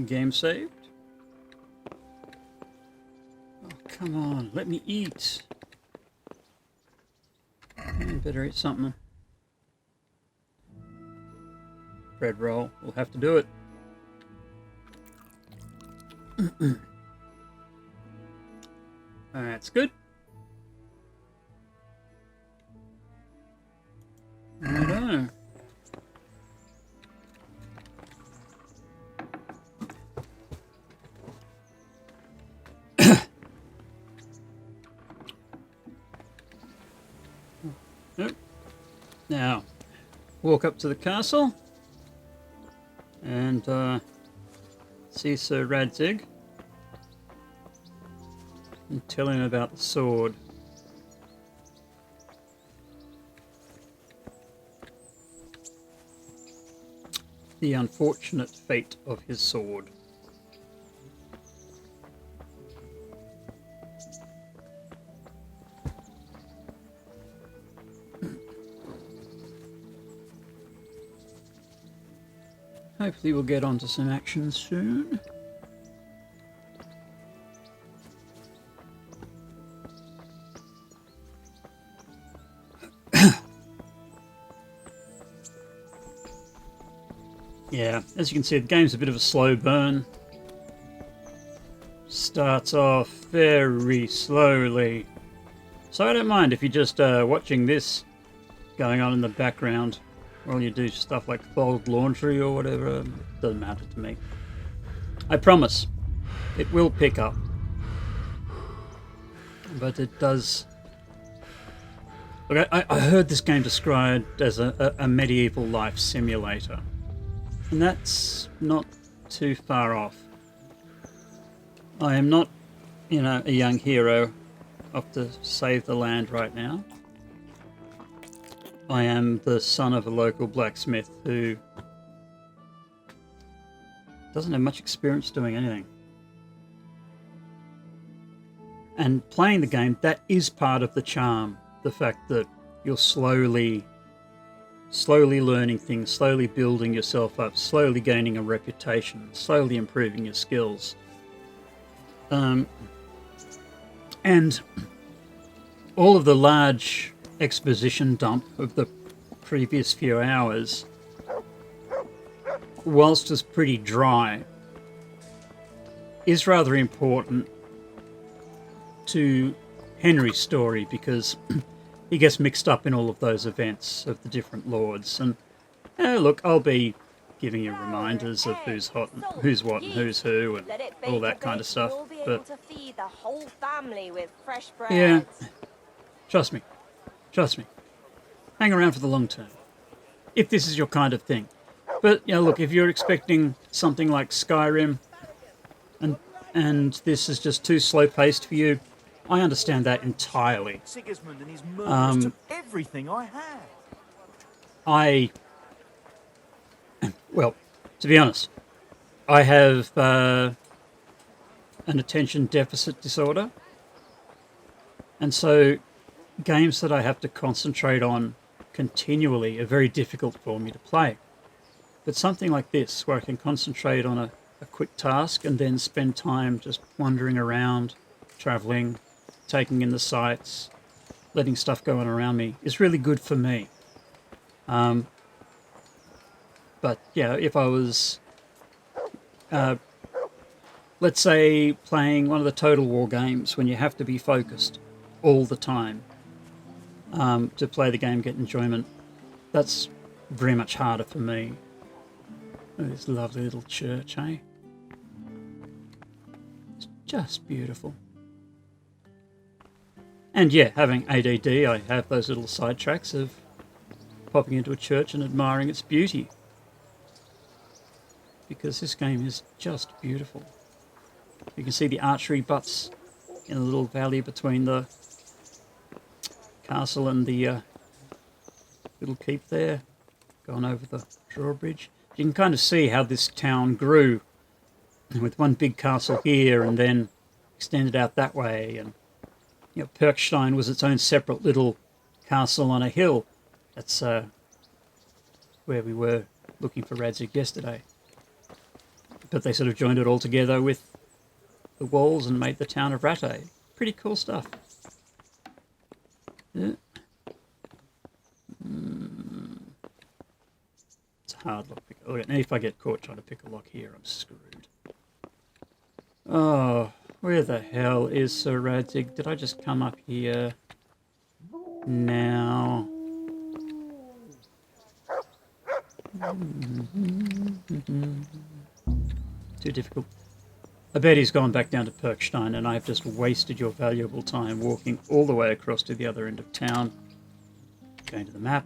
Game saved. Oh, come on, let me eat. I better eat something. Bread roll, we'll have to do it. That's good. Righto. Now, walk up to the castle and see Sir Radzig and tell him about the sword. The unfortunate fate of his sword. Hopefully we'll get onto some action soon. Yeah, as you can see, the game's a bit of a slow burn. Starts off very slowly. So I don't mind if you're just watching this going on in the background while you do stuff like fold laundry or whatever. It doesn't matter to me. I promise, it will pick up. But it does... Look, I heard this game described as a medieval life simulator. And that's not too far off. I am not, a young hero off to save the land right now. I am the son of a local blacksmith who doesn't have much experience doing anything. And playing the game, that is part of the charm. The fact that you're slowly learning things, slowly building yourself up, slowly gaining a reputation, slowly improving your skills. And all of the large exposition dump of the previous few hours, whilst it's pretty dry, is rather important to Henry's story because he gets mixed up in all of those events of the different lords. And look, I'll be giving you reminders of who's hot and who's what and who's who and all that kind of stuff. But to feed the whole family with fresh bread. yeah, trust me. Hang around for the long term, if this is your kind of thing. But look, if you're expecting something like Skyrim, and this is just too slow-paced for you, I understand that entirely. Sigismund and his murderers took everything I had. Well, to be honest, I have an attention deficit disorder, and so games that I have to concentrate on continually are very difficult for me to play. But something like this, where I can concentrate on a quick task and then spend time just wandering around, traveling, taking in the sights, letting stuff go on around me, is really good for me. But yeah, if I was, let's say, playing one of the Total War games when you have to be focused all the time to play the game, get enjoyment, that's very much harder for me. Oh, this lovely little church, eh? It's just beautiful. And yeah, having ADD, I have those little sidetracks of popping into a church and admiring its beauty. Because this game is just beautiful. You can see the archery butts in a little valley between the castle and the little keep there, going over the drawbridge. You can kind of see how this town grew with one big castle here and then extended out that way. And Perkstein was its own separate little castle on a hill. That's where we were looking for Radzig yesterday. But they sort of joined it all together with the walls and made the town of Rattay. Pretty cool stuff. Yeah. It's a hard lock pick. Oh, and if I get caught trying to pick a lock here, I'm screwed. Oh, where the hell is Sir Radzig? Did I just come up here now? Too difficult. I bet he's gone back down to Perkstein and I've just wasted your valuable time walking all the way across to the other end of town. Going to the map.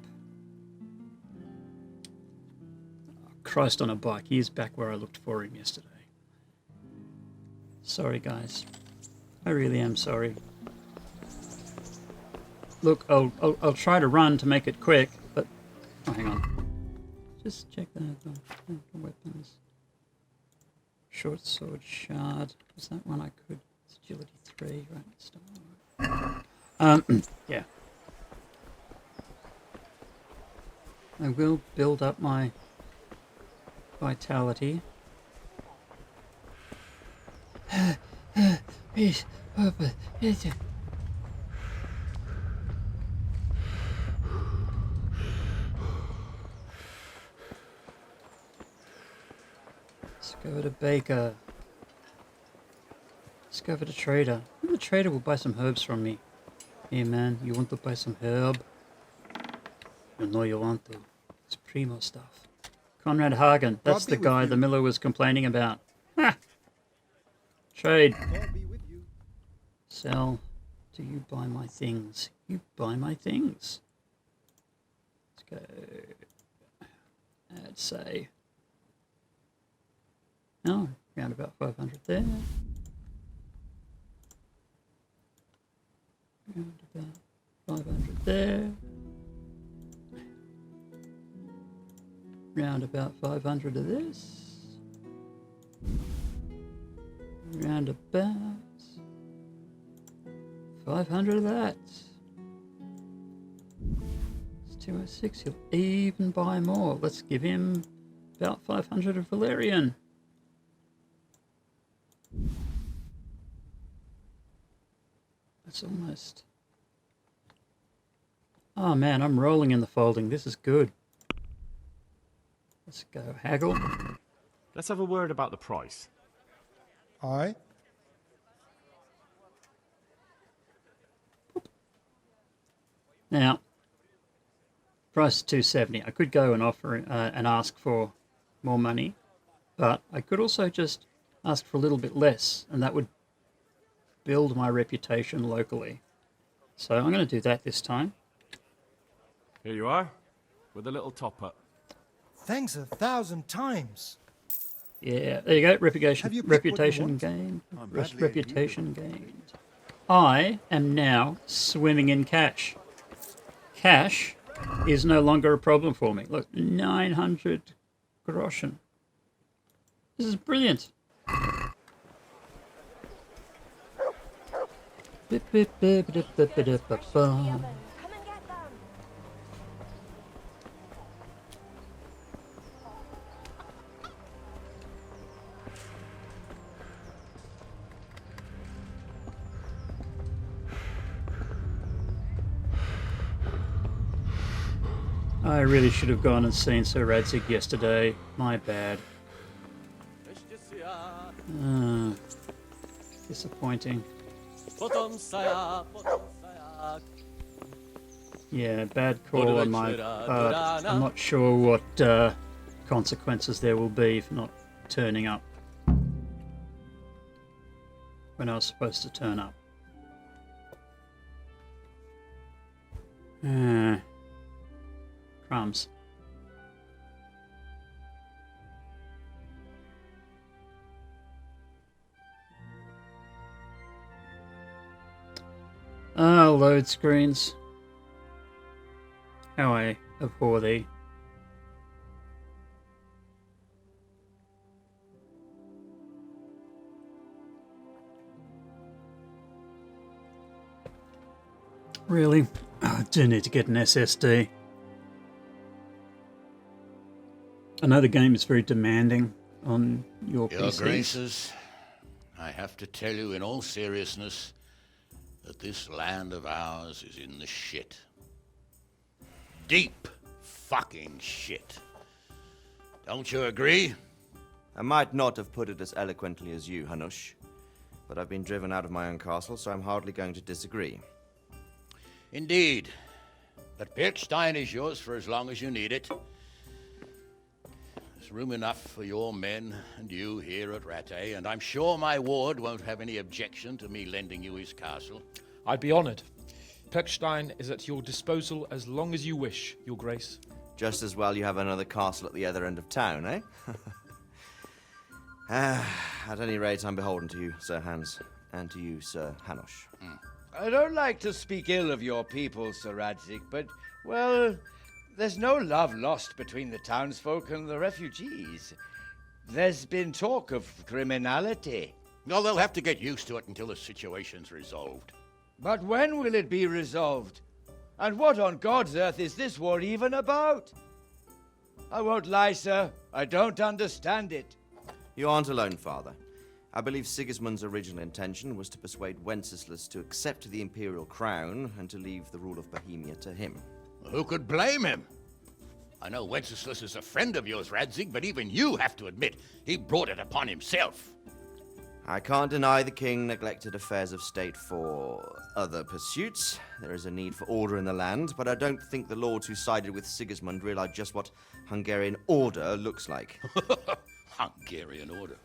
Oh, Christ on a bike. He is back where I looked for him yesterday. Sorry, guys. I really am sorry. Look, I'll try to run to make it quick, but... Oh, hang on. Just check that. Weapons. Short sword shard. Was that one I could? It's agility 3, right? Yeah. I will build up my vitality. Discover the baker. Discover the trader. The trader will buy some herbs from me. Hey man, you want to buy some herb? I know you want to. It's primo stuff. Conrad Hagen. That's the guy the miller was complaining about. Ha! Trade. Sell. Do you buy my things? You buy my things. Let's go. Add say. Oh, around about 500 there. Around about 500 there. Round about 500 of this. Round about 500 of that. It's 206. He'll even buy more. Let's give him about 500 of Valerian. That's almost Oh man, I'm rolling in the folding. This is good. Let's go haggle. Let's have a word about the price. Aye. Now, price is 270. I could go and offer and ask for more money, but I could also just ask for a little bit less, and that would build my reputation locally. So I'm going to do that this time. Here you are, with a little top up. Thanks 1,000 times. Yeah, there you go. Reputation gained. Reputation gained. I am now swimming in cash. Cash is no longer a problem for me. Look, 900 groschen. This is brilliant. I really should have gone and seen Sir Radzig yesterday. My bad. Disappointing. Yeah, bad call on my part. I'm not sure what consequences there will be for not turning up when I was supposed to turn up. Crumbs. Load screens. How I abhor thee. Really? I do need to get an SSD. I know the game is very demanding on your PCs. Graces, I have to tell you in all seriousness that this land of ours is in the shit. Deep fucking shit. Don't you agree? I might not have put it as eloquently as you, Hanush, but I've been driven out of my own castle, so I'm hardly going to disagree. Indeed. But Birkstein is yours for as long as you need it. There's room enough for your men and you here at Rattay, and I'm sure my ward won't have any objection to me lending you his castle. I'd be honoured. Perkstein is at your disposal as long as you wish, Your Grace. Just as well you have another castle at the other end of town, eh? At any rate, I'm beholden to you, Sir Hans, and to you, Sir Hanush. I don't like to speak ill of your people, Sir Radzig, but, well, there's no love lost between the townsfolk and the refugees. There's been talk of criminality. No, they'll have to get used to it until the situation's resolved. But when will it be resolved? And what on God's earth is this war even about? I won't lie, sir. I don't understand it. You aren't alone, Father. I believe Sigismund's original intention was to persuade Wenceslas to accept the imperial crown and to leave the rule of Bohemia to him. Who could blame him? I know Wenceslas is a friend of yours, Radzig, but even you have to admit he brought it upon himself. I can't deny the king neglected affairs of state for other pursuits. There is a need for order in the land, but I don't think the lords who sided with Sigismund realized just what Hungarian order looks like. Hungarian order?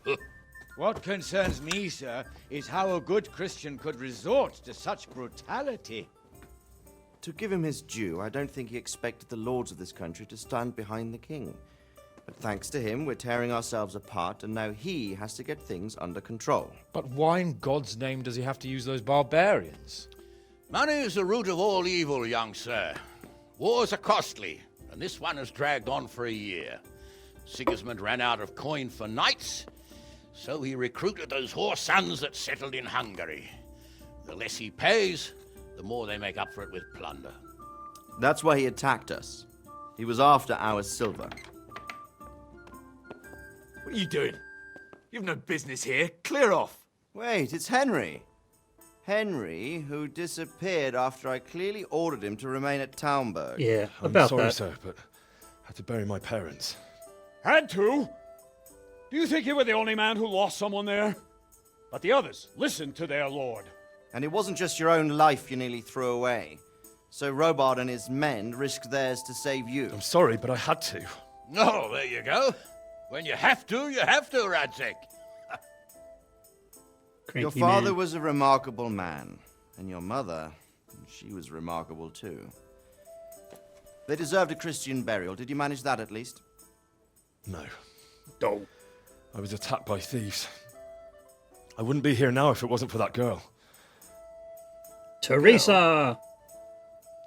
What concerns me, sir, is how a good Christian could resort to such brutality. To give him his due, I don't think he expected the lords of this country to stand behind the king. But thanks to him, we're tearing ourselves apart, and now he has to get things under control. But why in God's name does he have to use those barbarians? Money is the root of all evil, young sir. Wars are costly, and this one has dragged on for a year. Sigismund ran out of coin for knights, so he recruited those whore sons that settled in Hungary. The less he pays, the more they make up for it with plunder. That's why he attacked us. He was after our silver. What are you doing? You've no business here. Clear off. Wait, it's Henry. Henry, who disappeared after I clearly ordered him to remain at Townburg. Yeah, I'm about sorry, that. sir, but I had to bury my parents. Had to? Do you think you were the only man who lost someone there? But the others listened to their lord. And it wasn't just your own life you nearly threw away. So Robard and his men risked theirs to save you. I'm sorry, but I had to. Oh, there you go. When you have to, Rattay. Your father was a remarkable man, and your mother, she was remarkable too. They deserved a Christian burial. Did you manage that at least? No. No. I was attacked by thieves. I wouldn't be here now if it wasn't for that girl. Teresa!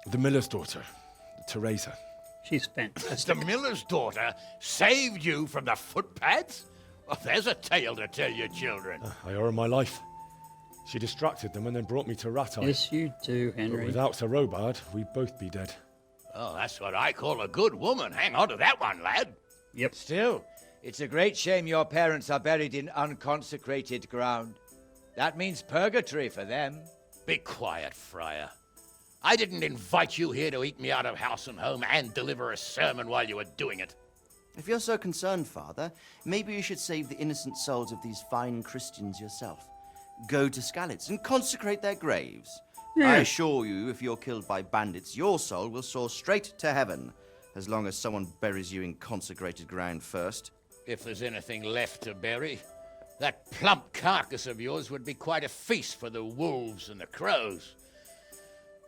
The miller's daughter, Teresa. She's fantastic. The miller's daughter saved you from the footpads? Well, there's a tale to tell your children. I owe her my life. She distracted them and then brought me to Rattay. Yes, you do, Henry. But without Sir Robard, we'd both be dead. Oh, that's what I call a good woman. Hang on to that one, lad. Yep. Still, it's a great shame your parents are buried in unconsecrated ground. That means purgatory for them. Be quiet, friar. I didn't invite you here to eat me out of house and home and deliver a sermon while you were doing it. If you're so concerned, Father, maybe you should save the innocent souls of these fine Christians yourself. Go to Skalitz and consecrate their graves. Yeah. I assure you, if you're killed by bandits, your soul will soar straight to heaven, as long as someone buries you in consecrated ground first. If there's anything left to bury, that plump carcass of yours would be quite a feast for the wolves and the crows.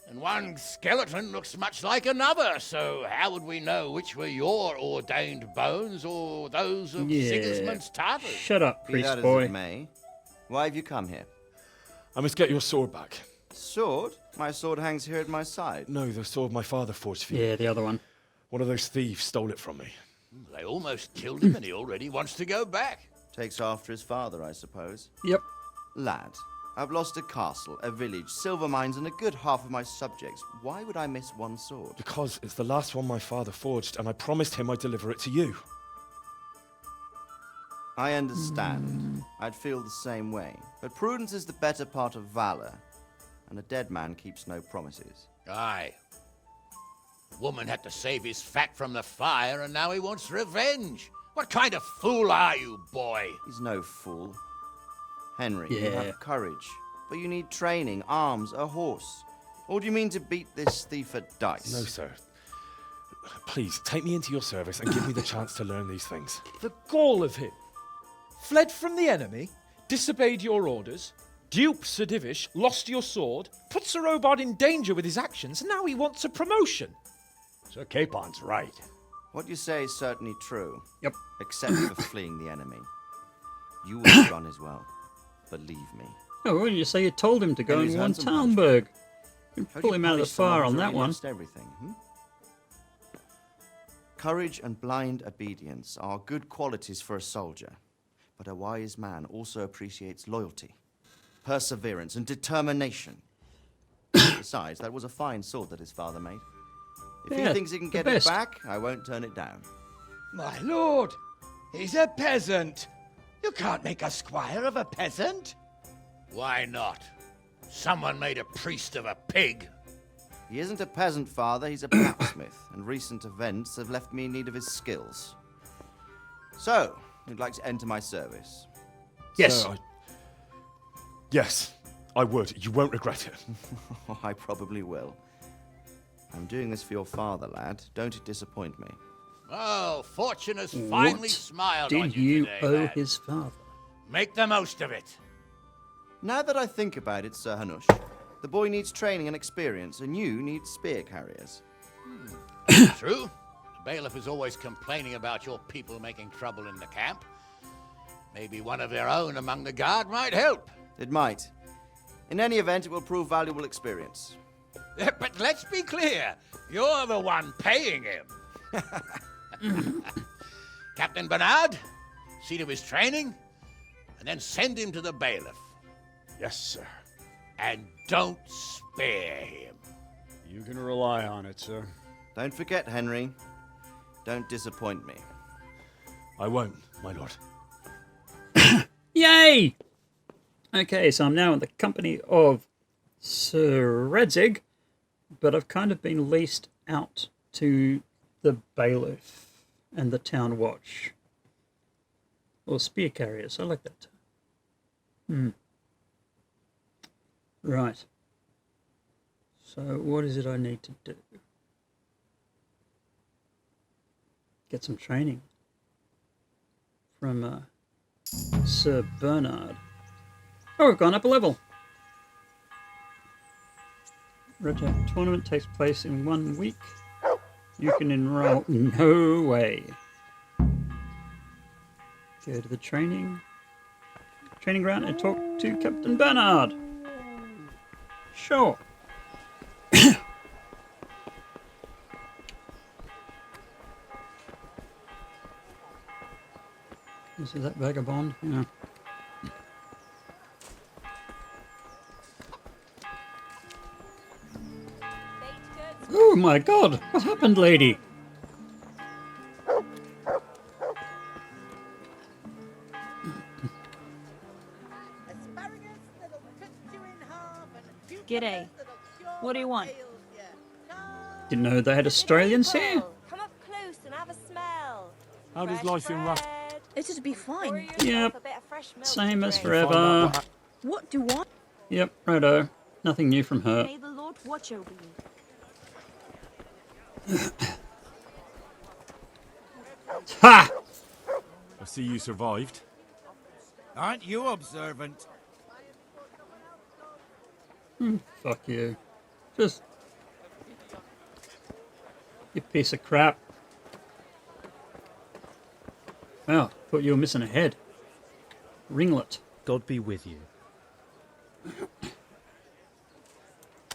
And one skeleton looks much like another, so how would we know which were your ordained bones or those of Sigismund's Tartars? Shut up, Be priest that as boy. it may, why have you come here? I must get your sword back. Sword? My sword hangs here at my side. No, the sword my father forged for you. Yeah, the other one. One of those thieves stole it from me. They almost killed him and he already wants to go back. Takes after his father, I suppose. Yep. Lad, I've lost a castle, a village, silver mines, and a good half of my subjects. Why would I miss one sword? Because it's the last one my father forged, and I promised him I'd deliver it to you. I understand. I'd feel the same way. But prudence is the better part of valor, and a dead man keeps no promises. Aye. Woman had to save his fat from the fire, and now he wants revenge. What kind of fool are you, boy? He's no fool. Henry, you Yeah. have courage, but you need training, arms, a horse. Or do you mean to beat this thief at dice? No, sir. Please, take me into your service and give me the chance to learn these things. The gall of him. Fled from the enemy, disobeyed your orders, duped Sir Divish, lost your sword, put Sir Robard in danger with his actions, and now he wants a promotion. Sir Capon's right. What you say is certainly true. Yep. Except for fleeing the enemy. You will run as well. Believe me. Oh, well, you say you told him to go Henry's and won earned some Talmberg. You How do pull you him out of the punish someone fire who's on that already one. lost everything, Courage and blind obedience are good qualities for a soldier, but a wise man also appreciates loyalty, perseverance, and determination. Besides, that was a fine sword that his father made. If Yeah, he thinks he can the get it best. back, I won't turn it down. My lord, he's a peasant. You can't make a squire of a peasant. Why not? Someone made a priest of a pig. He isn't a peasant, father, he's a blacksmith, and recent events have left me in need of his skills. So, you'd like to enter my service? Yes. Sir, yes, I would. You won't regret it. I probably will. I'm doing this for your father, lad. Don't disappoint me. Oh, fortune has finally What smiled on did you you today, owe lad. his father? Make the most of it. Now that I think about it, Sir Hanush, the boy needs training and experience, and you need spear carriers. True. The bailiff is always complaining about your people making trouble in the camp. Maybe one of their own among the guard might help. It might. In any event, it will prove valuable experience. But let's be clear. You're the one paying him. Captain Bernard, see to his training, and then send him to the bailiff. Yes, sir. And don't spare him. You can rely on it, sir. Don't forget, Henry. Don't disappoint me. I won't, my lord. Yay! Okay, so I'm now in the company of Sir Radzig, but I've kind of been leased out to the bailiff and the town watch. Or spear carriers, I like that. Right. So what is it I need to do? Get some training from Sir Bernard. Oh, we've gone up a level. Rattay tournament takes place in 1 week. You can enroll. No way. Go to the training ground and talk to Captain Bernard. Sure. This is that vagabond, yeah. Oh my god, what happened, lady? G'day. What do you want? Didn't know they had Australians here. Come up close and have a smell. How does life in Rattay? It'd be fine. Yep, same as forever. What do I? Yep, righto. Nothing new from her. May the Lord watch over you. Ha! I see you survived. Aren't you observant? Fuck you. Just... You piece of crap. Well, thought you were missing a head. Ringlet. God be with you.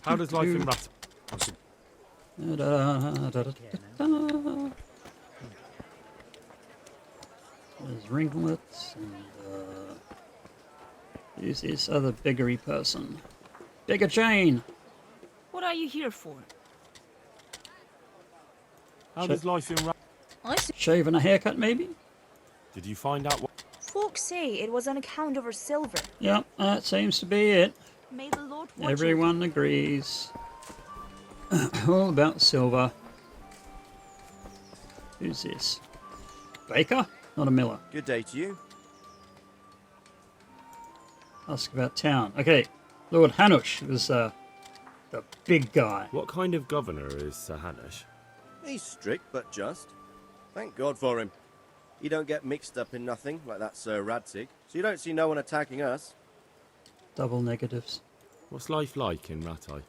How does life in Rattay? There's ringlets and who's this other beggery person? Beggar Jane! What are you here for? How does life in Rattay? Shave and a haircut, maybe? Did you find out what? Folks say it was on account of her silver. Yep, that seems to be it. May the Lord watch Everyone agrees. All about silver. Who's this? Baker? Not a miller. Good day to you. Ask about town. Okay, Lord Hanush was the big guy. What kind of governor is Sir Hanush? He's strict but just. Thank God for him. He don't get mixed up in nothing like that Sir Radzig, so you don't see no one attacking us. Double negatives. What's life like in Rattay?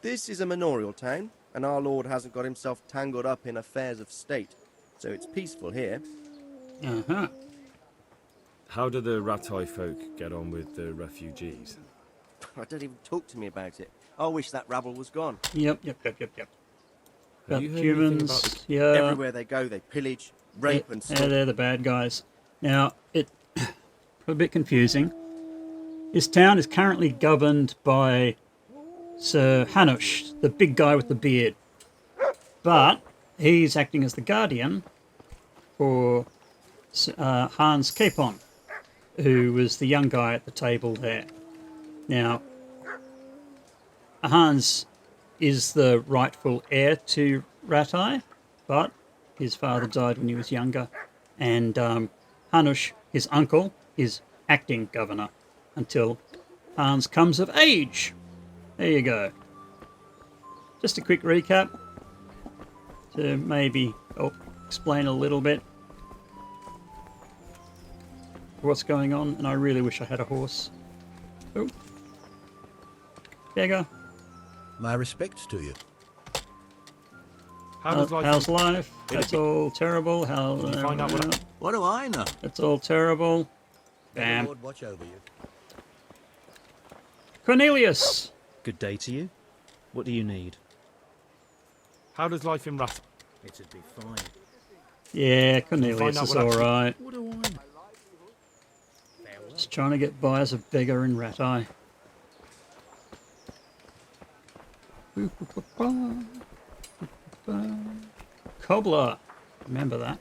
This is a manorial town, and our lord hasn't got himself tangled up in affairs of state, so it's peaceful here. Uh-huh. How do the Rattay folk get on with the refugees? Don't even talk to me about it. I wish that rabble was gone. Yep. Have About you heard humans, anything about yeah. Everywhere they go, they pillage, rape, and Yeah, steal. they're the bad guys. Now, it's a bit confusing. This town is currently governed by Sir Hanush, the big guy with the beard. But he's acting as the guardian for Hans Capon, who was the young guy at the table there. Now, Hans is the rightful heir to Rattay, but his father died when he was younger, and Hanush, his uncle, is acting governor until Hans comes of age. There you go. Just a quick recap to maybe explain a little bit what's going on, and I really wish I had a horse. Oh. Beggar. My respects to you. How's life? That's all terrible. How Did you find out what? What do I know? That's all terrible. May the Bam. Lord watch over you. Cornelius. Good day to you. What do you need? How does life in Rattay? It'd be fine. Yeah, Find Cornelius out is what all actually- right. What do I know? Just trying to get by as a beggar in Rattay. Cobbler. Remember that.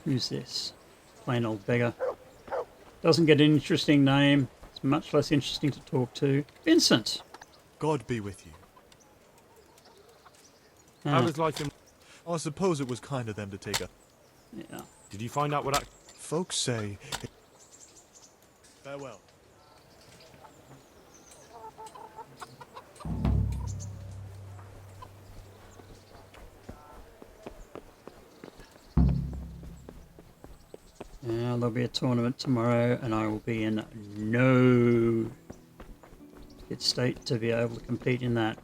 Who's this? Plain old beggar. Doesn't get an interesting name. It's much less interesting to talk to. Vincent. God be with you. Ah. I was like him. I suppose it was kind of them to take a... Yeah. Did you find out what that... Folks say... Farewell. Yeah, there'll be a tournament tomorrow, and I will be in no fit state to be able to compete in that.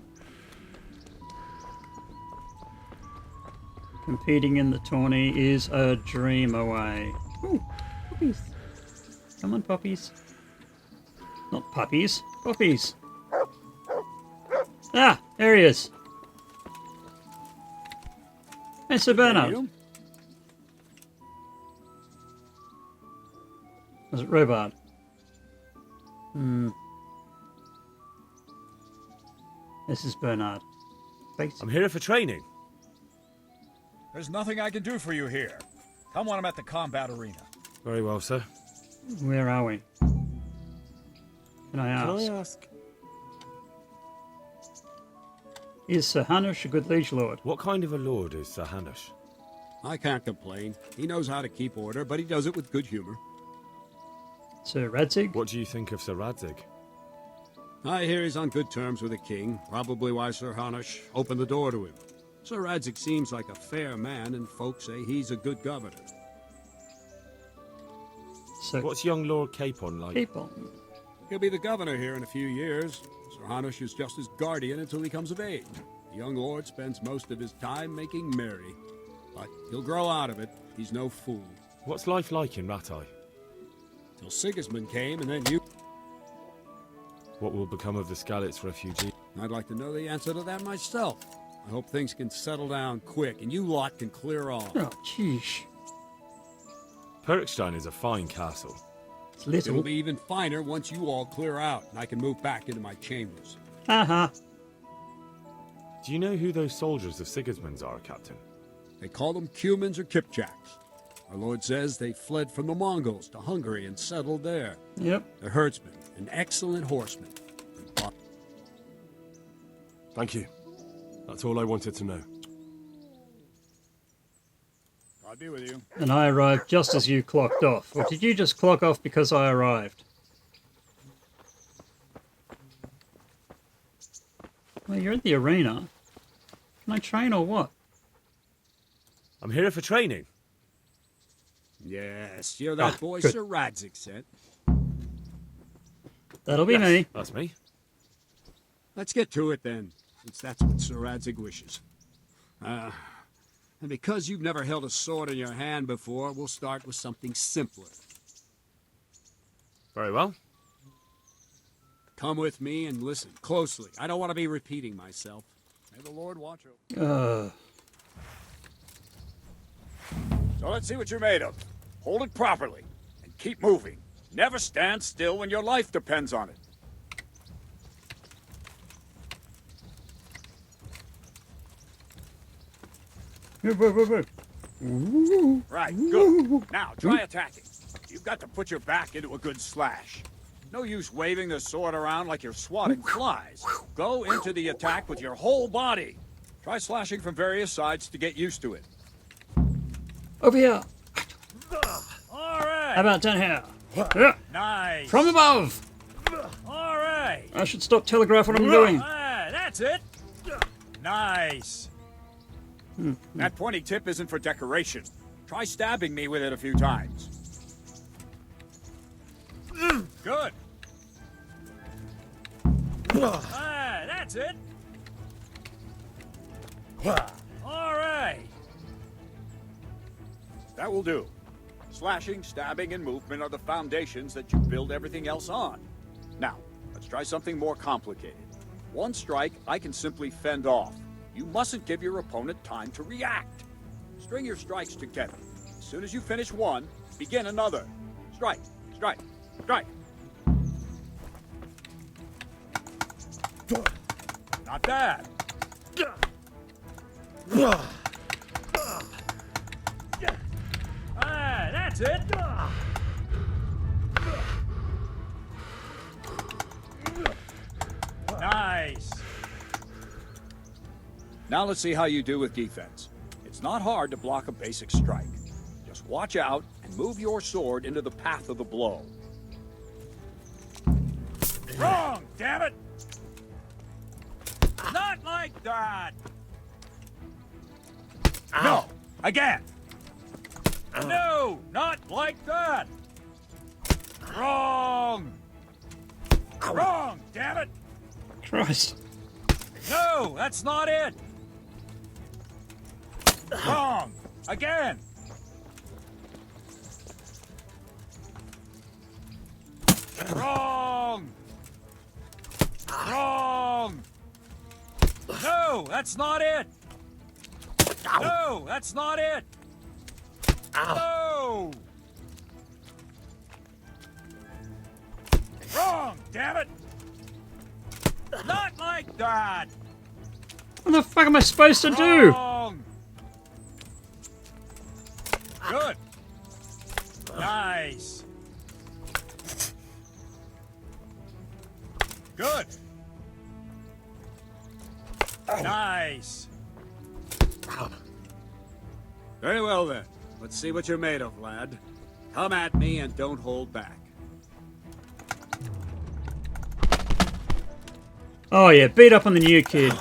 Competing in the tourney is a dream away. Ooh, puppies. Come on, puppies. Not puppies, puppies. Ah, there he is. Hey, Sir Bernard. Was it Robard? This is Bernard. I'm here for training. There's nothing I can do for you here. Come when I'm at the combat arena. Very well, sir. Where are we? Can I ask? Is Sir Hanush a good liege lord? What kind of a lord is Sir Hanush? I can't complain. He knows how to keep order, but he does it with good humor. Sir Radzig? What do you think of Sir Radzig? I hear he's on good terms with the king, probably why Sir Hanush opened the door to him. Sir Radzig seems like a fair man, and folks say he's a good governor. So what's young Lord Capon like? Capon? He'll be the governor here in a few years. Sir Hanush is just his guardian until he comes of age. The young lord spends most of his time making merry. But he'll grow out of it. He's no fool. What's life like in Rattay? Till Sigismund came, and then you... What will become of the Skalitz refugees? I'd like to know the answer to that myself. I hope things can settle down quick, and you lot can clear off. Oh, sheesh. Perkstein is a fine castle. It's little. It'll be even finer once you all clear out, and I can move back into my chambers. Haha. Do you know who those soldiers of Sigismund's are, Captain? They call them Cumans or Kipchaks. Our lord says they fled from the Mongols to Hungary and settled there. Yep. They're herdsmen, an excellent horseman. Thank you. That's all I wanted to know. God be with you. And I arrived just as you clocked off. Or did you just clock off because I arrived? Well, you're at the arena. Can I train or what? I'm here for training. Yes, you're that boy good. Sir Radzig sent. That'll be me. That's me. Let's get to it then, since that's what Sir Radzig wishes. And because you've never held a sword in your hand before, we'll start with something simpler. Very well. Come with me and listen closely. I don't want to be repeating myself. May the Lord watch over. So let's see what you're made of. Hold it properly and keep moving. Never stand still when your life depends on it. Right, good. Now, try attacking. You've got to put your back into a good slash. No use waving the sword around like you're swatting flies. Go into the attack with your whole body. Try slashing from various sides to get used to it. Over here. All right. How about down here? Yeah. Nice. From above. All right. I should stop telegraph what I'm doing. That's it. Nice. That pointy tip isn't for decoration. Try stabbing me with it a few times. Good. That's it. All right. That will do. Slashing, stabbing, and movement are the foundations that you build everything else on. Now, let's try something more complicated. One strike, I can simply fend off. You mustn't give your opponent time to react. String your strikes together. As soon as you finish one, begin another. Strike, strike, strike. Not bad. That's it. Nice! Now let's see how you do with defense. It's not hard to block a basic strike. Just watch out and move your sword into the path of the blow. Wrong, damn it! Not like that! No, again! No, not like that! Wrong! Wrong, damn it! Christ. No, that's not it! Wrong! Again! Wrong! Wrong! No, that's not it! No, that's not it! No! Wrong, damn it! Not like that! What the fuck am I supposed to do? Wrong! Good. Nice. Good. Nice. Very well then. Let's see what you're made of, lad. Come at me and don't hold back. Oh yeah, beat up on the new kid.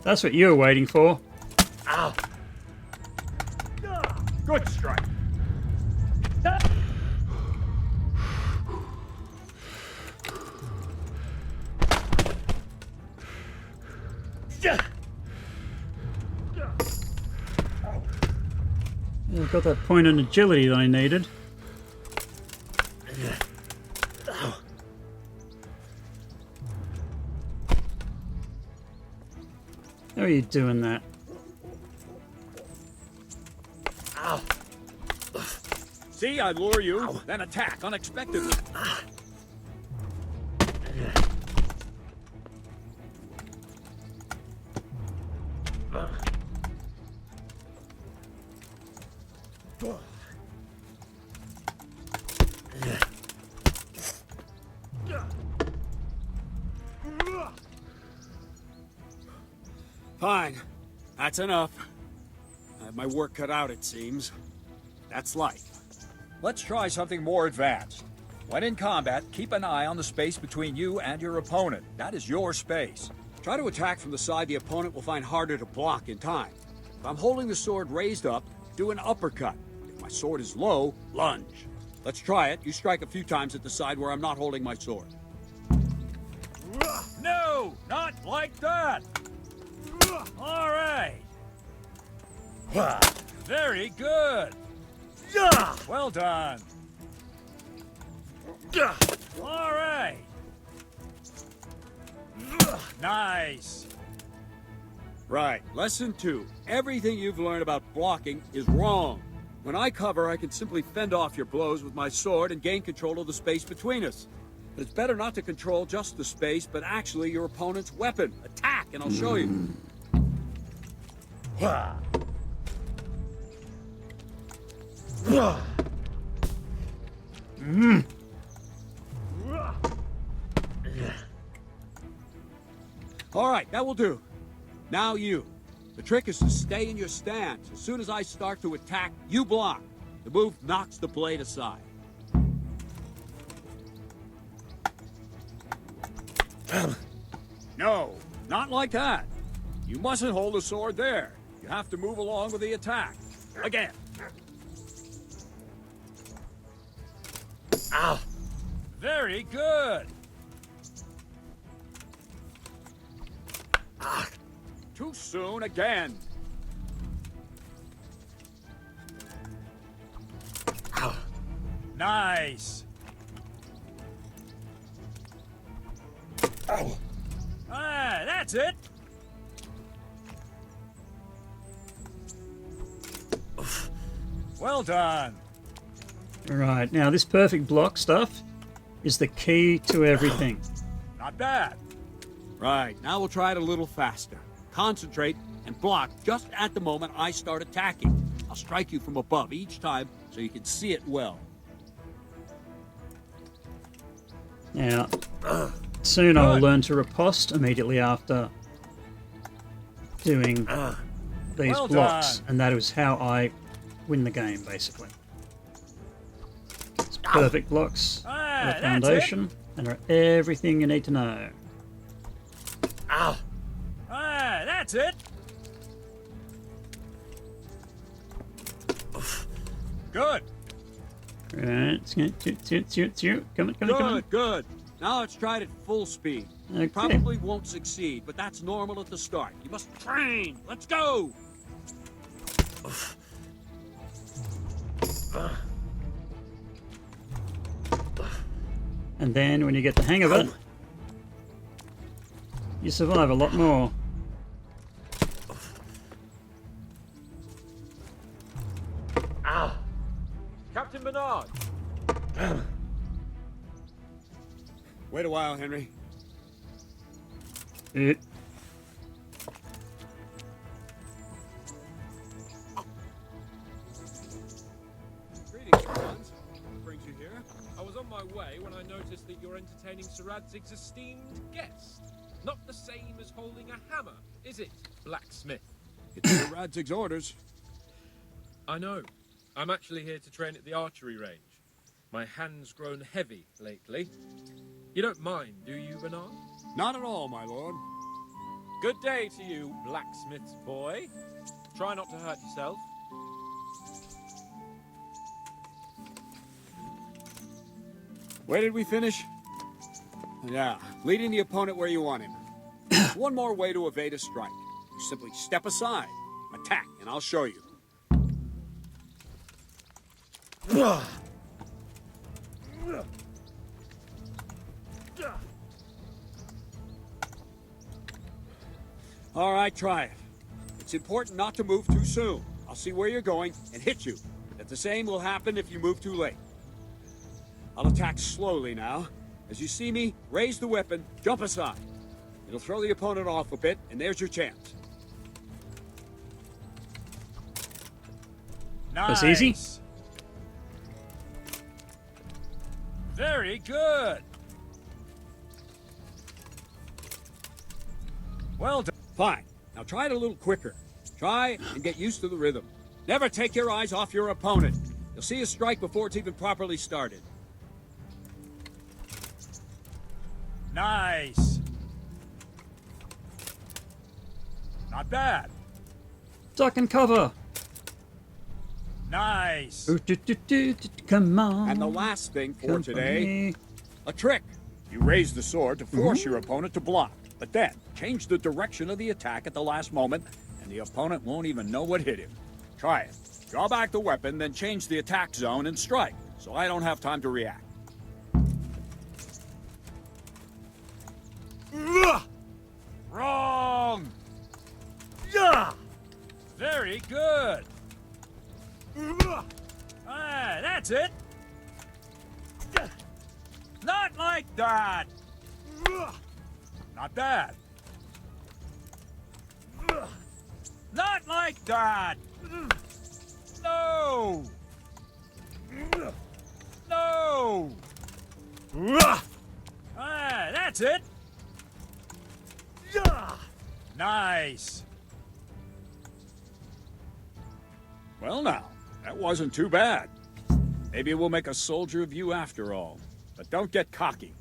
That's what you were waiting for. Ow. Good strike. Yeah, got that point in agility that I needed. How are you doing that? Ow. See, I lure you, then attack unexpectedly. Fine. That's enough. I have my work cut out, it seems. That's life. Let's try something more advanced. When in combat, keep an eye on the space between you and your opponent. That is your space. Try to attack from the side the opponent will find harder to block in time. If I'm holding the sword raised up, do an uppercut. If my sword is low, lunge. Let's try it. You strike a few times at the side where I'm not holding my sword. No! Not like that! All right. Very good. Well done. All right. Nice. Right. Lesson 2. Everything you've learned about blocking is wrong. When I cover, I can simply fend off your blows with my sword and gain control of the space between us. But it's better not to control just the space, but actually your opponent's weapon. Attack, and I'll show you. All right, that will do. Now you. The trick is to stay in your stance. As soon as I start to attack, you block. The move knocks the blade aside. No, not like that. You mustn't hold the sword there. You have to move along with the attack. Again. Ow. Very good. Too soon again. Nice. Ah, that's it. Well done. Right, now this perfect block stuff is the key to everything. Not bad. Right, now we'll try it a little faster. Concentrate and block just at the moment I start attacking. I'll strike you from above each time so you can see it well. Now, Soon I will learn to riposte immediately after doing these Well blocks, done. and that is how I win the game, basically. It's perfect blocks for the that's it. foundation, and are everything you need to know. Ow! That's it. Good. Right, come on. Good. Now let's try it at full speed. Okay. You probably won't succeed, but that's normal at the start. You must train. Let's go. And then when you get the hang of it, you survive a lot more. Ow! Captain Bernard! Wait a while, Henry. Greetings, Franz. What brings you here? I was on my way when I noticed that you're entertaining Sir Radzig's esteemed guest. Not the same as holding a hammer, is it, blacksmith? It's Sir Radzig's orders. I know. I'm actually here to train at the archery range. My hand's grown heavy lately. You don't mind, do you, Bernard? Not at all, my lord. Good day to you, blacksmith's boy. Try not to hurt yourself. Where did we finish? Yeah, leading the opponent where you want him. There's one more way to evade a strike. You simply step aside, attack, and I'll show you. All right, try it. It's important not to move too soon. I'll see where you're going and hit you. But the same will happen if you move too late. I'll attack slowly now. As you see me, raise the weapon, jump aside. It'll throw the opponent off a bit, and there's your chance. That's easy. Very good. Well done. Fine. Now try it a little quicker. Try and get used to the rhythm. Never take your eyes off your opponent. You'll see a strike before it's even properly started. Nice. Not bad. Duck and cover. Nice. Come on. And the last thing for Come today, a trick. You raise the sword to force your opponent to block, but then change the direction of the attack at the last moment, and the opponent won't even know what hit him. Try it. Draw back the weapon, then change the attack zone and strike, so I don't have time to react. Wrong! Yeah! Very good! Ah, that's it! Not like that! Not bad! Not like that! No! No! Ah, that's it! Nice! Well now, that wasn't too bad. Maybe we'll make a soldier of you after all. But don't get cocky.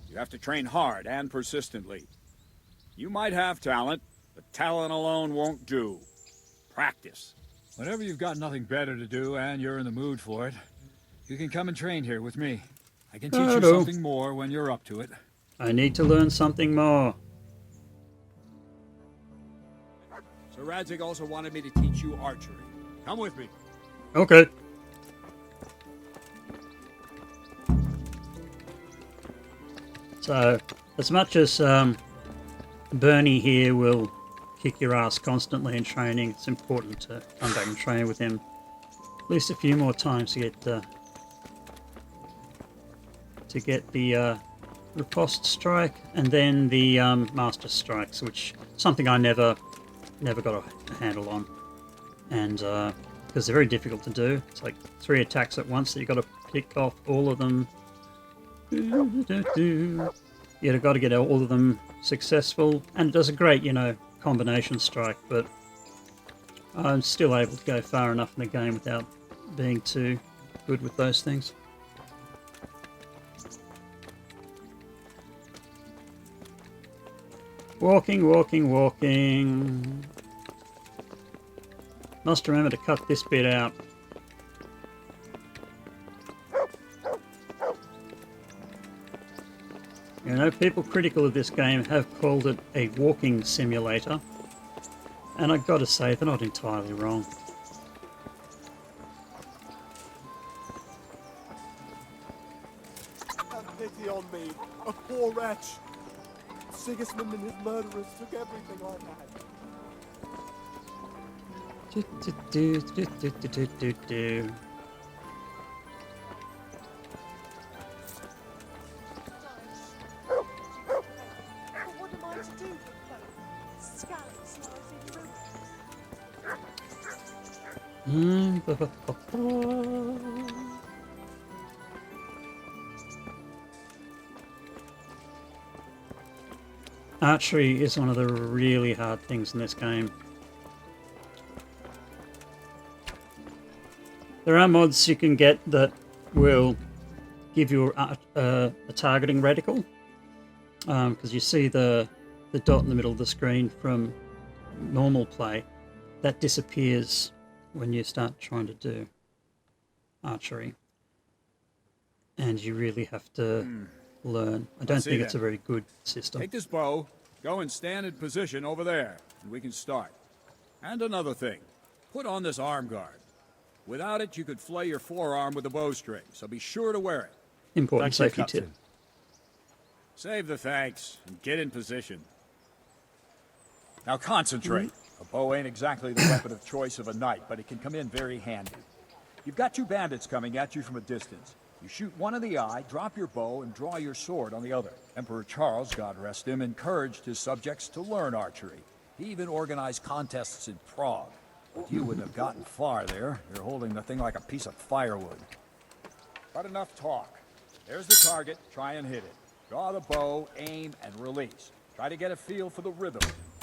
You have to train hard and persistently. You might have talent, but talent alone won't do. Practice. Whenever you've got nothing better to do and you're in the mood for it, you can come and train here with me. I can teach you something more when you're up to it. I need to learn something more. Sir Radzig also wanted me to teach you archery. Come with me. Okay. So, as much as Bernie here will kick your ass constantly in training, it's important to come back and train with him at least a few more times to get the riposte strike and then the master strikes, which is something I never got a handle on, and because they're very difficult to do. It's like 3 attacks at once that you've got to pick off all of them. You've got to get all of them successful, and it does a great, combination strike, but I'm still able to go far enough in the game without being too good with those things. Walking, walking, walking. Must remember to cut this bit out. People critical of this game have called it a walking simulator, and I've got to say they're not entirely wrong. Have pity on me, a poor wretch. Sigismund and his murderers took everything I had. What am I to do with both? Scallops lies in ruins. Archery is one of the really hard things in this game. There are mods you can get that will give you a targeting reticle, because you see the dot in the middle of the screen from normal play. That disappears when you start trying to do archery, and you really have to learn. I don't think it's a very good system. Take this bow, go and stand in position over there, and we can start. And another thing, put on this arm guard. Without it, you could flay your forearm with a bowstring, so be sure to wear it. Important safety tip. Save the thanks, and get in position. Now concentrate. A bow ain't exactly the weapon of choice of a knight, but it can come in very handy. You've got two bandits coming at you from a distance. You shoot one in the eye, drop your bow, and draw your sword on the other. Emperor Charles, God rest him, encouraged his subjects to learn archery. He even organized contests in Prague. But you wouldn't have gotten far there. You're holding the thing like a piece of firewood. But enough talk. There's the target. Try and hit it. Draw the bow, aim, and release. Try to get a feel for the rhythm.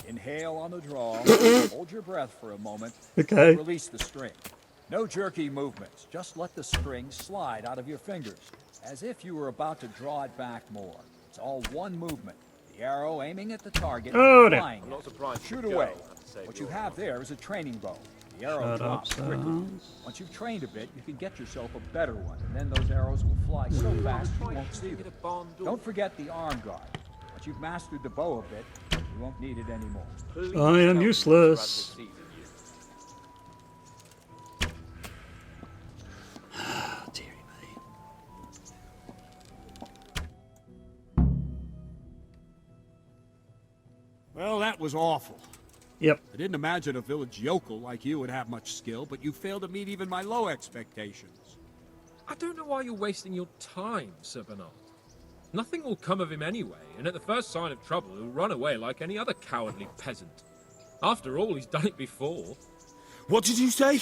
Inhale on the draw. Hold your breath for a moment. Okay. Release the string. No jerky movements. Just let the string slide out of your fingers, as if you were about to draw it back more. It's all one movement. The arrow aiming at the target, flying. I'm not surprised. Shoot away. What you have there is a training bow. The arrow drops quickly. Once you've trained a bit, you can get yourself a better one, and then those arrows will fly so fast you won't see them. Don't forget the arm guard. Once you've mastered the bow a bit, you won't need it anymore. I am useless. Well, that was awful. Yep. I didn't imagine a village yokel like you would have much skill, but you failed to meet even my low expectations. I don't know why you're wasting your time, Sir Bernard. Nothing will come of him anyway, and at the first sign of trouble, he'll run away like any other cowardly peasant. After all, he's done it before. What did you say?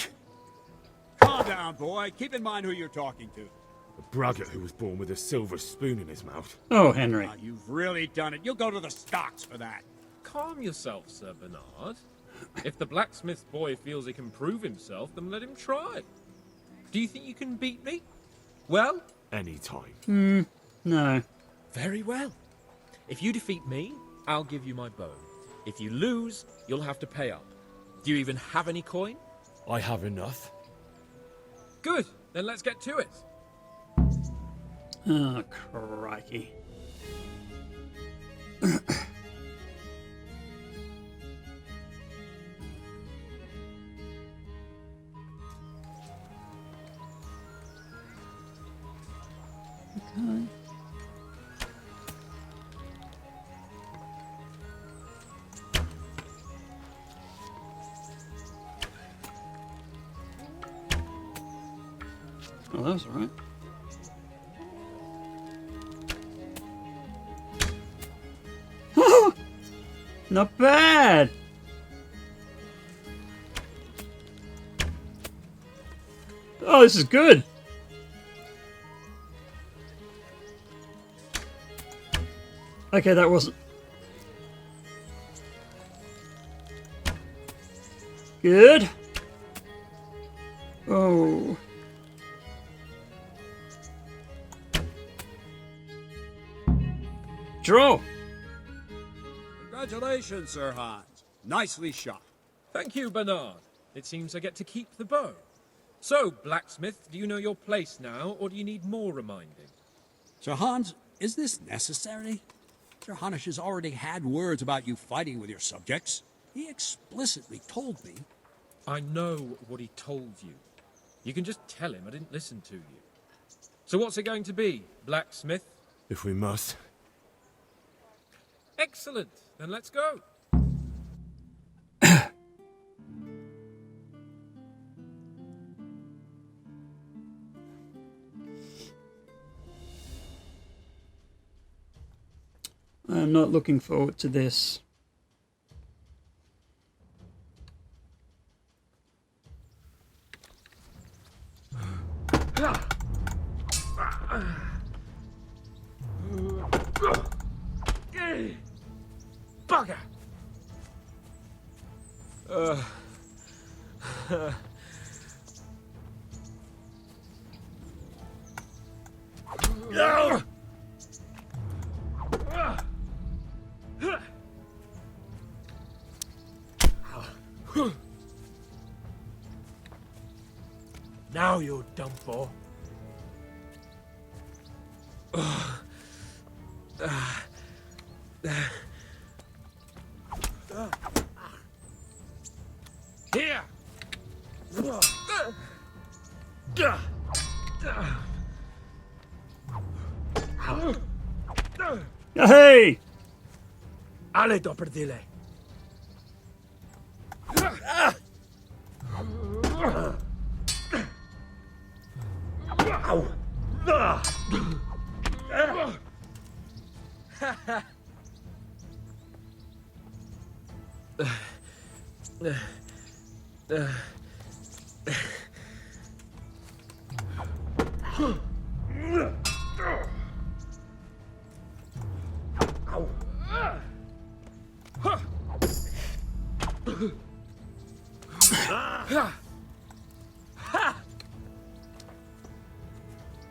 Calm down, boy. Keep in mind who you're talking to. A braggart who was born with a silver spoon in his mouth. Oh, Henry. You've really done it. You'll go to the stocks for that. Calm yourself, Sir Bernard. If the blacksmith boy feels he can prove himself, then let him try. Do you think you can beat me? Well? Anytime. No. Very well. If you defeat me, I'll give you my bow. If you lose, you'll have to pay up. Do you even have any coin? I have enough. Good. Then let's get to it. Oh, crikey. Okay. Oh, that was all right. Not bad. Oh, this is good. Okay, that wasn't... Good. Oh. Draw. Congratulations, Sir Hans. Nicely shot. Thank you, Bernard. It seems I get to keep the bow. So, blacksmith, do you know your place now, or do you need more reminding? Sir Hans, is this necessary? Sir Hanush has already had words about you fighting with your subjects. He explicitly told me. I know what he told you. You can just tell him I didn't listen to you. So what's it going to be, blacksmith? If we must. Excellent. Then let's go. I'm not looking forward to this. Bugger! Now you're done for. Here! Hey! Ale doperdile.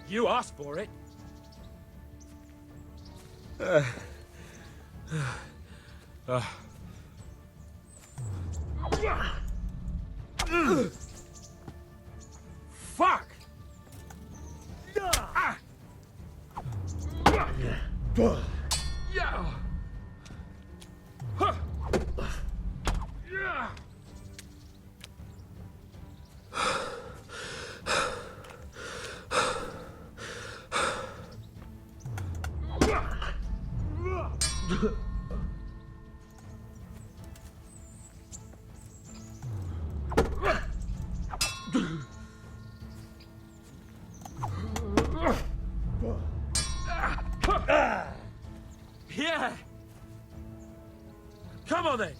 You asked for it. Fuck! Yeah. Yeah. Come on then.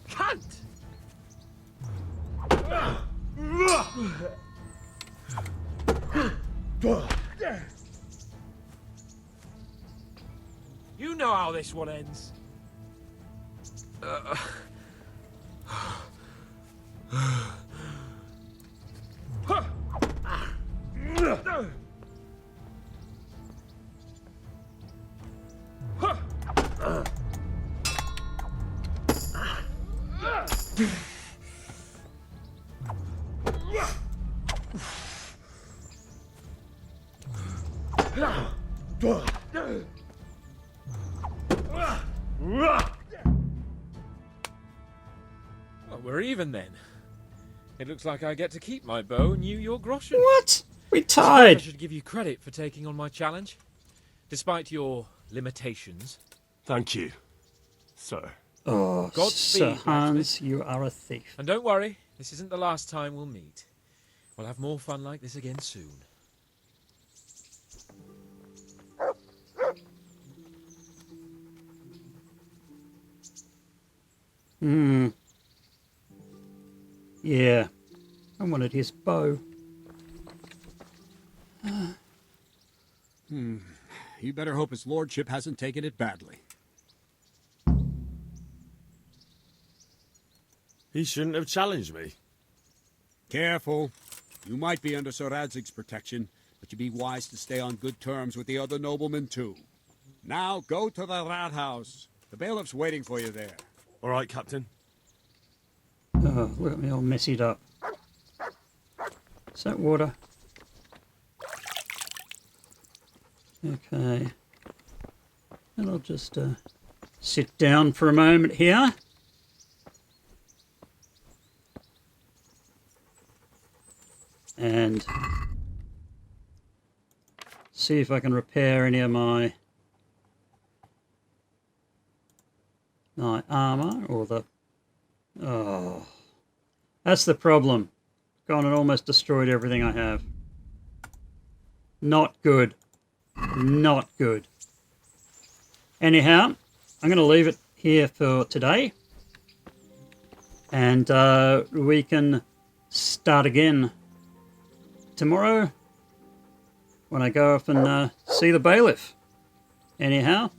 Cunt! You know how this one ends. Well, we're even. even then. It looks like I get to keep my bow and you your groschen. What? We I tied. should give you credit for taking on my challenge, despite your limitations. Thank you, sir. Oh, Godspeed, Sir Hans, blacksmith. you are a thief. And don't worry, this isn't the last time we'll meet. We'll have more fun like this again soon. Yeah. I wanted his bow. You better hope his lordship hasn't taken it badly. He shouldn't have challenged me. Careful. You might be under Sir Radzig's protection, but you'd be wise to stay on good terms with the other noblemen too. Now go to the rat house. The bailiff's waiting for you there. All right, Captain. Oh, look at me all messied up. Is that water? Okay. And I'll just sit down for a moment here. And see if I can repair any of my armor or the... Oh, that's the problem. Gone and almost destroyed everything I have. Not good. Not good. Anyhow, I'm going to leave it here for today. And we can start again tomorrow when I go off and see the bailiff. Anyhow,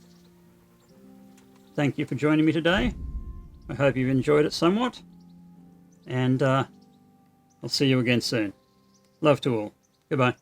thank you for joining me today. I hope you've enjoyed it somewhat. And I'll see you again soon. Love to all. Goodbye.